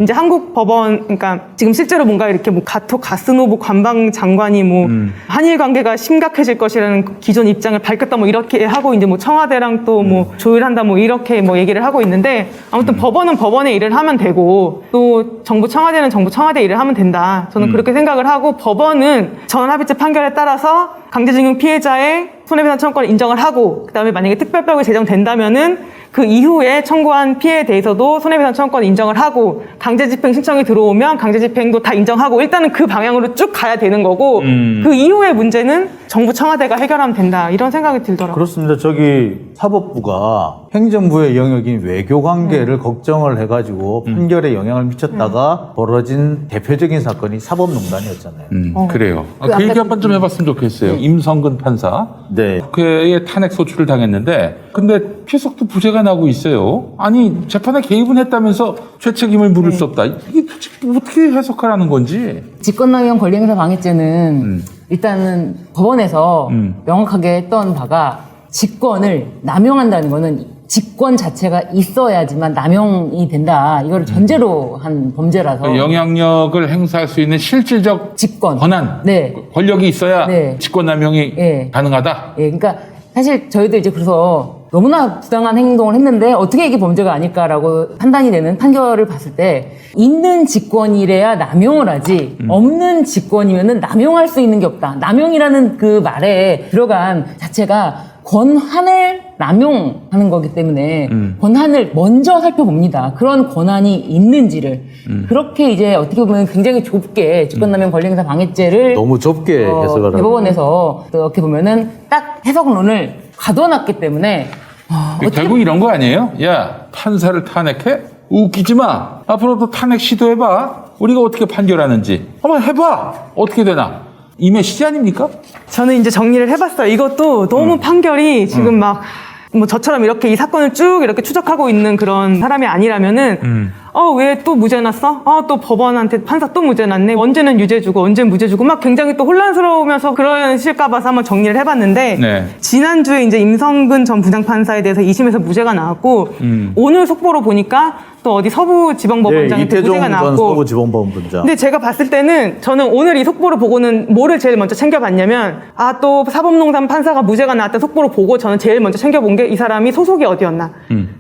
[SPEAKER 2] 이제 한국 법원 그러니까 지금 실제로 뭔가 이렇게 뭐 가스노부 관방 장관이 뭐 한일 관계가 심각해질 것이라는 기존 입장을 밝혔다 뭐 이렇게 하고 이제 뭐 청와대랑 또 뭐 조율한다 뭐 이렇게 뭐 얘기를 하고 있는데 아무튼 법원은 법원의 일을 하면 되고 또 정부 청와대는 정부 청와대 일을 하면 된다. 저는 그렇게 생각을 하고 법원은 전원합의체 판결에 따라서 강제징용 피해자의 손해배상 청구권을 인정을 하고 그다음에 만약에 특별법이 제정된다면은 그 이후에 청구한 피해에 대해서도 손해배상 청구권을 인정을 하고 강제집행 신청이 들어오면 강제집행도 다 인정하고 일단은 그 방향으로 쭉 가야 되는 거고 그 이후의 문제는 정부 청와대가 해결하면 된다 이런 생각이 들더라고요.
[SPEAKER 3] 그렇습니다. 저기 사법부가 행정부의 영역인 외교관계를 걱정을 해가지고 판결에 영향을 미쳤다가 벌어진 대표적인 사건이 사법농단이었잖아요.
[SPEAKER 1] 그래요.
[SPEAKER 4] 그
[SPEAKER 1] 그 얘기
[SPEAKER 4] 아까
[SPEAKER 1] 한번 좀 해봤으면 좋겠어요. 임성근 판사.
[SPEAKER 3] 네.
[SPEAKER 1] 국회에 탄핵 소추를 당했는데 근데 계속 또 부재가 나고 있어요. 아니 재판에 개입은 했다면서 죄책임을 물을 수 없다. 이게 도대체 어떻게 해석하라는 건지.
[SPEAKER 4] 직권남용 권리행사 방해죄는 일단은 법원에서 명확하게 했던 바가 직권을 남용한다는 거는 직권 자체가 있어야지만 남용이 된다. 이거를 전제로 한 범죄라서.
[SPEAKER 1] 영향력을 행사할 수 있는 실질적
[SPEAKER 4] 직권.
[SPEAKER 1] 권한,
[SPEAKER 4] 네.
[SPEAKER 1] 권력이 있어야
[SPEAKER 4] 네.
[SPEAKER 1] 직권남용이
[SPEAKER 4] 예.
[SPEAKER 1] 가능하다.
[SPEAKER 4] 예, 그러니까 사실 저희도 이제 그래서 너무나 부당한 행동을 했는데 어떻게 이게 범죄가 아닐까라고 판단이 되는 판결을 봤을 때 있는 직권이래야 남용을 하지 없는 직권이면은 남용할 수 있는 게 없다. 남용이라는 그 말에 들어간 자체가 권한을 남용하는 거기 때문에 권한을 먼저 살펴봅니다. 그런 권한이 있는지를 그렇게 이제 어떻게 보면 굉장히 좁게 직권남용 권리행사 방해죄를
[SPEAKER 3] 너무 좁게 해석을 하고.
[SPEAKER 4] 대법원에서 어떻게 보면은 딱 해석론을 가둬놨기 때문에
[SPEAKER 1] 결국 이런 거 아니에요? 야, 판사를 탄핵해? 웃기지 마. 앞으로도 탄핵 시도해봐. 우리가 어떻게 판결하는지. 한번 해봐. 어떻게 되나. 이 메시지 아닙니까?
[SPEAKER 2] 저는 이제 정리를 해봤어요. 이것도 너무 판결이 지금 막 뭐 저처럼 이렇게 이 사건을 쭉 이렇게 추적하고 있는 그런 사람이 아니라면은 왜 또 무죄 났어? 또 법원한테 판사 또 무죄 났네. 언제는 유죄 주고 언제는 무죄 주고 막 굉장히 또 혼란스러우면서 그러실까 봐서 한번 정리를 해봤는데
[SPEAKER 1] 네.
[SPEAKER 2] 지난주에 이제 임성근 전 부장판사에 대해서 2심에서 무죄가 나왔고 오늘 속보로 보니까 또 어디 서부지방법원장한테
[SPEAKER 3] 이태종
[SPEAKER 2] 무죄가
[SPEAKER 3] 전
[SPEAKER 2] 나왔고
[SPEAKER 3] 서부지방법원장.
[SPEAKER 2] 근데 제가 봤을 때는 저는 오늘 이 속보를 보고는 뭐를 제일 먼저 챙겨봤냐면 또 사법농단 판사가 무죄가 나왔던 속보를 보고 저는 제일 먼저 챙겨본 게 이 사람이 소속이 어디였나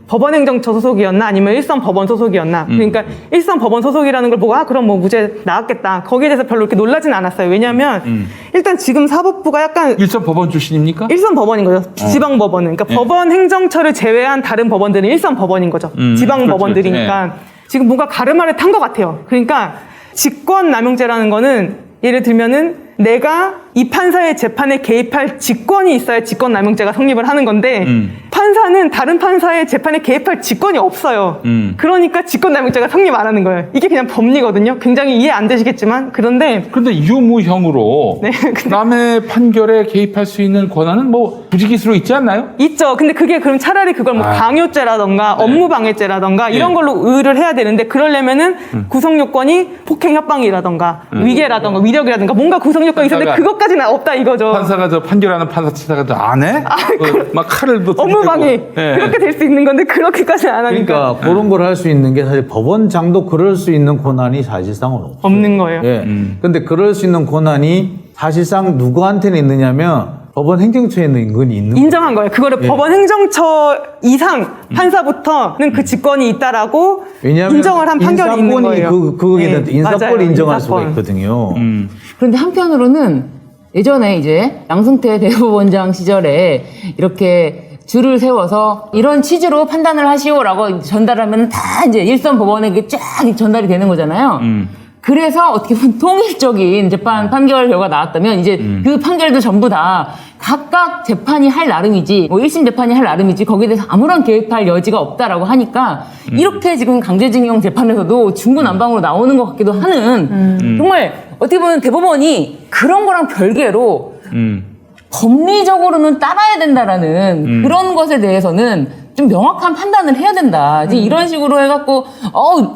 [SPEAKER 2] 법원행정처 소속이었나 아니면 일선 법원 소속이었나 그러니까 일선 법원 소속이라는 걸 보고 그럼 뭐 무죄 나왔겠다 거기에 대해서 별로 이렇게 놀라진 않았어요. 왜냐하면 일단 지금 사법부가 약간
[SPEAKER 1] 일선 법원 출신입니까?
[SPEAKER 2] 일선 법원인 거죠. 지방 법원은. 그러니까 법원 행정처를 제외한 다른 법원들은 일선 법원인 거죠. 지방
[SPEAKER 1] 그렇죠,
[SPEAKER 2] 법원들이니까 지금 뭔가 가르마를 탄 것 같아요. 그러니까 직권남용죄라는 거는 예를 들면은 내가 이 판사의 재판에 개입할 직권이 있어야 직권남용죄가 성립을 하는 건데 판사는 다른 판사의 재판에 개입할 직권이 없어요. 그러니까 직권남용죄가 성립 안 하는 거예요. 이게 그냥 법리거든요. 굉장히 이해 안 되시겠지만 그런데
[SPEAKER 1] 유무형으로
[SPEAKER 2] 네, 근데-
[SPEAKER 1] 남의 판결에 개입할 수 있는 권한은 뭐 부지기수로 있지 않나요?
[SPEAKER 2] 있죠. 근데 그게 그럼 차라리 그걸 뭐 강요죄라던가 업무방해죄라던가 이런 걸로 의를 해야 되는데 그러려면은 구성요건이 폭행협방이라던가 위계라던가 위력이라던가 뭔가 구성요건이 있었는데
[SPEAKER 1] 판사가-
[SPEAKER 2] 그것까지는 없다 이거죠.
[SPEAKER 1] 판사가 판결하는 판사 치다가 안 해? 막 칼을 또
[SPEAKER 2] 업무방해
[SPEAKER 1] 들이대고. 예.
[SPEAKER 2] 그렇게 될 수 있는 건데 그렇게까지는 안 하니까
[SPEAKER 3] 그러니까 그런 걸 할 수 있는 게 사실 법원장도 그럴 수 있는 권한이 사실상은 없어요.
[SPEAKER 2] 없는 거예요.
[SPEAKER 3] 예. 근데 그럴 수 있는 권한이 사실상 누구한테는 있느냐면 법원 행정처에 있는 건 있는 거예요.
[SPEAKER 2] 인정한 거예요. 그거를
[SPEAKER 3] 예.
[SPEAKER 2] 법원 행정처 이상 판사부터는 그 직권이 있다라고
[SPEAKER 3] 왜냐하면
[SPEAKER 2] 인정을 한 판결이 있는
[SPEAKER 3] 인사권이
[SPEAKER 2] 거예요.
[SPEAKER 3] 그거기는
[SPEAKER 2] 네,
[SPEAKER 3] 인사권을
[SPEAKER 2] 맞아요.
[SPEAKER 3] 인정할
[SPEAKER 2] 인사권.
[SPEAKER 3] 수가 있거든요.
[SPEAKER 4] 그런데 한편으로는 예전에 이제 양승태 대법원장 시절에 이렇게 줄을 세워서 이런 취지로 판단을 하시오라고 전달하면 다 이제 일선 법원에게 쫙 전달이 되는 거잖아요. 그래서 어떻게 보면 통일적인 재판 판결 결과가 나왔다면 이제 그 판결도 전부 다 각각 재판이 할 나름이지 뭐 1심 재판이 할 나름이지 거기에 대해서 아무런 개입할 여지가 없다라고 하니까 이렇게 지금 강제징용 재판에서도 중구난방으로 나오는 것 같기도 하는 정말 어떻게 보면 대법원이 그런 거랑 별개로 법리적으로는 따라야 된다라는 그런 것에 대해서는 좀 명확한 판단을 해야 된다. 이제 이런 식으로 해갖고,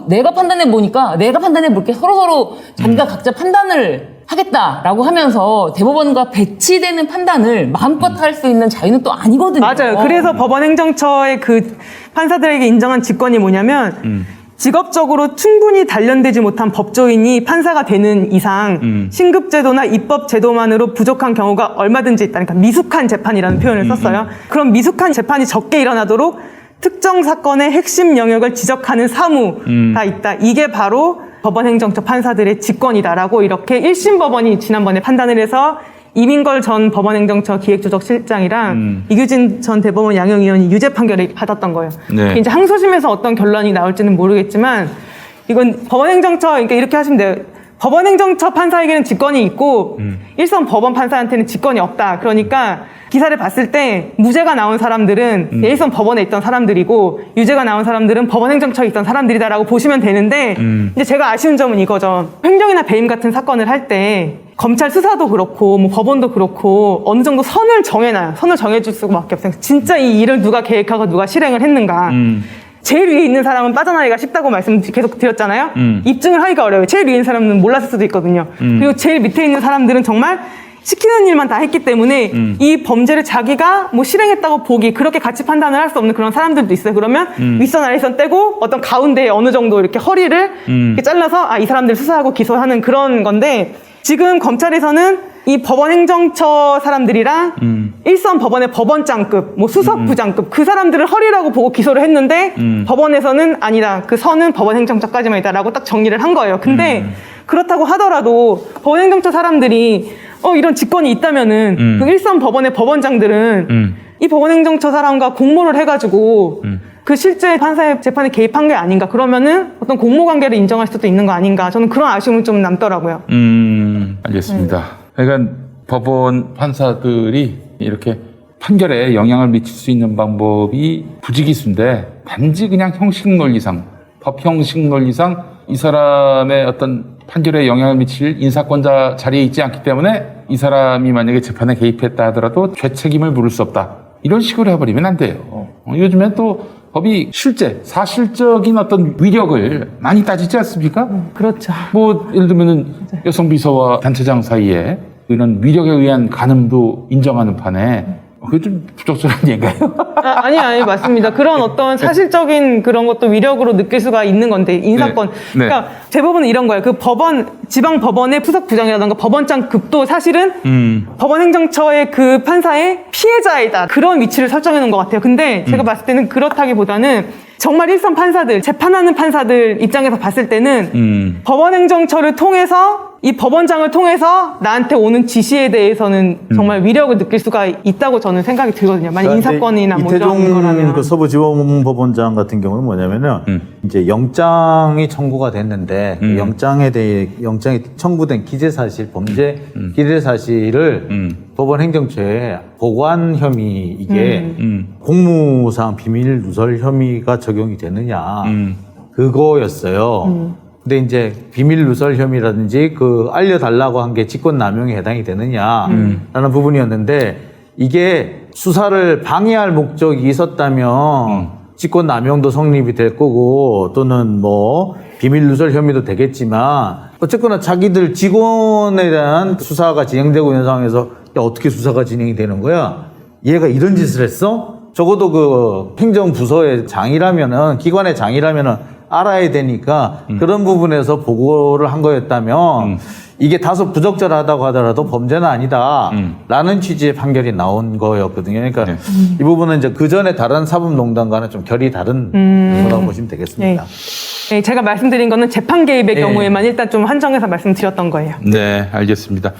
[SPEAKER 4] 내가 판단해 보니까 내가 판단해 볼게 서로서로 자기가 각자 판단을 하겠다라고 하면서 대법원과 배치되는 판단을 마음껏 할 수 있는 자유는 또 아니거든요.
[SPEAKER 2] 맞아요. 그래서 법원 행정처의 그 판사들에게 인정한 직권이 뭐냐면 직업적으로 충분히 단련되지 못한 법조인이 판사가 되는 이상 신급제도나 입법제도만으로 부족한 경우가 얼마든지 있다. 그러니까 미숙한 재판이라는 표현을 썼어요. 그럼 미숙한 재판이 적게 일어나도록 특정 사건의 핵심 영역을 지적하는 사무가 있다. 이게 바로 법원 행정처 판사들의 직권이다라고 이렇게 1심 법원이 지난번에 판단을 해서 이민걸 전 법원행정처 기획조정실장이랑 이규진 전 대법원 양형위원이 유죄 판결을 받았던 거예요.
[SPEAKER 1] 네.
[SPEAKER 2] 이제 항소심에서 어떤 결론이 나올지는 모르겠지만 이건 법원행정처 그러니까 이렇게 하시면 돼요. 법원행정처 판사에게는 직권이 있고 일선 법원 판사한테는 직권이 없다. 그러니까 기사를 봤을 때 무죄가 나온 사람들은 일선 법원에 있던 사람들이고 유죄가 나온 사람들은 법원행정처에 있던 사람들이다라고 보시면 되는데 이제 제가 아쉬운 점은 이거죠. 횡령이나 배임 같은 사건을 할 때 검찰 수사도 그렇고 뭐 법원도 그렇고 어느 정도 선을 정해놔요. 선을 정해줄 수밖에 없어요. 진짜 이 일을 누가 계획하고 누가 실행을 했는가. 제일 위에 있는 사람은 빠져나가기가 쉽다고 말씀 계속 드렸잖아요. 입증을 하기가 어려워요. 제일 위에 있는 사람은 몰랐을 수도 있거든요. 그리고 제일 밑에 있는 사람들은 정말 시키는 일만 다 했기 때문에 이 범죄를 자기가 뭐 실행했다고 보기 그렇게 같이 판단을 할 수 없는 그런 사람들도 있어요. 그러면 윗선 아래선 떼고 어떤 가운데에 어느 정도 이렇게 허리를 이렇게 잘라서 이 사람들 수사하고 기소하는 그런 건데 지금 검찰에서는 이 법원 행정처 사람들이랑 일선 법원의 법원장급, 뭐 수석부장급 그 사람들을 허리라고 보고 기소를 했는데 법원에서는 아니다. 그 선은 법원 행정처까지만 있다라고 딱 정리를 한 거예요. 근데 그렇다고 하더라도 법원 행정처 사람들이 이런 직권이 있다면은 그 일선 법원의 법원장들은 이 법원 행정처 사람과 공모를 해가지고 그 실제 판사의 재판에 개입한 게 아닌가. 그러면은 어떤 공모 관계를 인정할 수도 있는 거 아닌가. 저는 그런 아쉬움이 좀 남더라고요.
[SPEAKER 1] 알겠습니다. 그러니까 법원 판사들이 이렇게 판결에 영향을 미칠 수 있는 방법이 부지기수인데 단지 그냥 형식 논리상, 법 형식 논리상 이 사람의 어떤 판결에 영향을 미칠 인사권자 자리에 있지 않기 때문에 이 사람이 만약에 재판에 개입했다 하더라도 죄책임을 물을 수 없다. 이런 식으로 해버리면 안 돼요. 요즘엔 또 법이 실제, 사실적인 어떤 위력을 많이 따지지 않습니까?
[SPEAKER 2] 그렇죠.
[SPEAKER 1] 뭐 예를 들면은 여성 비서와 단체장 사이에 이런 위력에 의한 간음도 인정하는 판에 그게 좀 부적절한 얘기인가요?
[SPEAKER 2] 아니, 맞습니다. 그런 어떤 사실적인 그런 것도 위력으로 느낄 수가 있는 건데, 인사권.
[SPEAKER 1] 네.
[SPEAKER 2] 그러니까 대부분 이런 거예요. 그 법원, 지방 법원의 부석부장이라던가 법원장 급도 사실은 법원 행정처의 그 판사의 피해자이다. 그런 위치를 설정해 놓은 것 같아요. 근데 제가 봤을 때는 그렇다기보다는 정말 일선 판사들, 재판하는 판사들 입장에서 봤을 때는 법원 행정처를 통해서 이 법원장을 통해서 나한테 오는 지시에 대해서는 정말 위력을 느낄 수가 있다고 저는 생각이 들거든요. 만약 인사권이나 뭐 이런
[SPEAKER 5] 이태종
[SPEAKER 2] 거라면.
[SPEAKER 5] 그 서부지법법원장 같은 경우는 뭐냐면은 이제 영장이 청구가 됐는데 그 영장에 대해 영장이 청구된 기재사실 범죄 기재사실을 법원 행정처에 보관 혐의 이게 공무상 비밀 누설 혐의가 적용이 되느냐 그거였어요. 근데 이제 비밀 누설 혐의라든지 그 알려달라고 한 게 직권남용에 해당이 되느냐라는 부분이었는데 이게 수사를 방해할 목적이 있었다면 직권남용도 성립이 될 거고 또는 뭐 비밀 누설 혐의도 되겠지만 어쨌거나 자기들 직원에 대한 수사가 진행되고 있는 상황에서 야, 어떻게 수사가 진행이 되는 거야? 얘가 이런 짓을 했어? 적어도 그 행정부서의 장이라면은 기관의 장이라면은 알아야 되니까 그런 부분에서 보고를 한 거였다면 이게 다소 부적절하다고 하더라도 범죄는 아니다 라는 취지의 판결이 나온 거였거든요. 그러니까 이 부분은 이제 그 전에 다른 사법농단과는 좀 결이 다른 거라고 보시면 되겠습니다.
[SPEAKER 2] 네, 제가 말씀드린 거는 재판 개입의 경우에만 일단 좀 한정해서 말씀드렸던 거예요.
[SPEAKER 1] 네, 알겠습니다.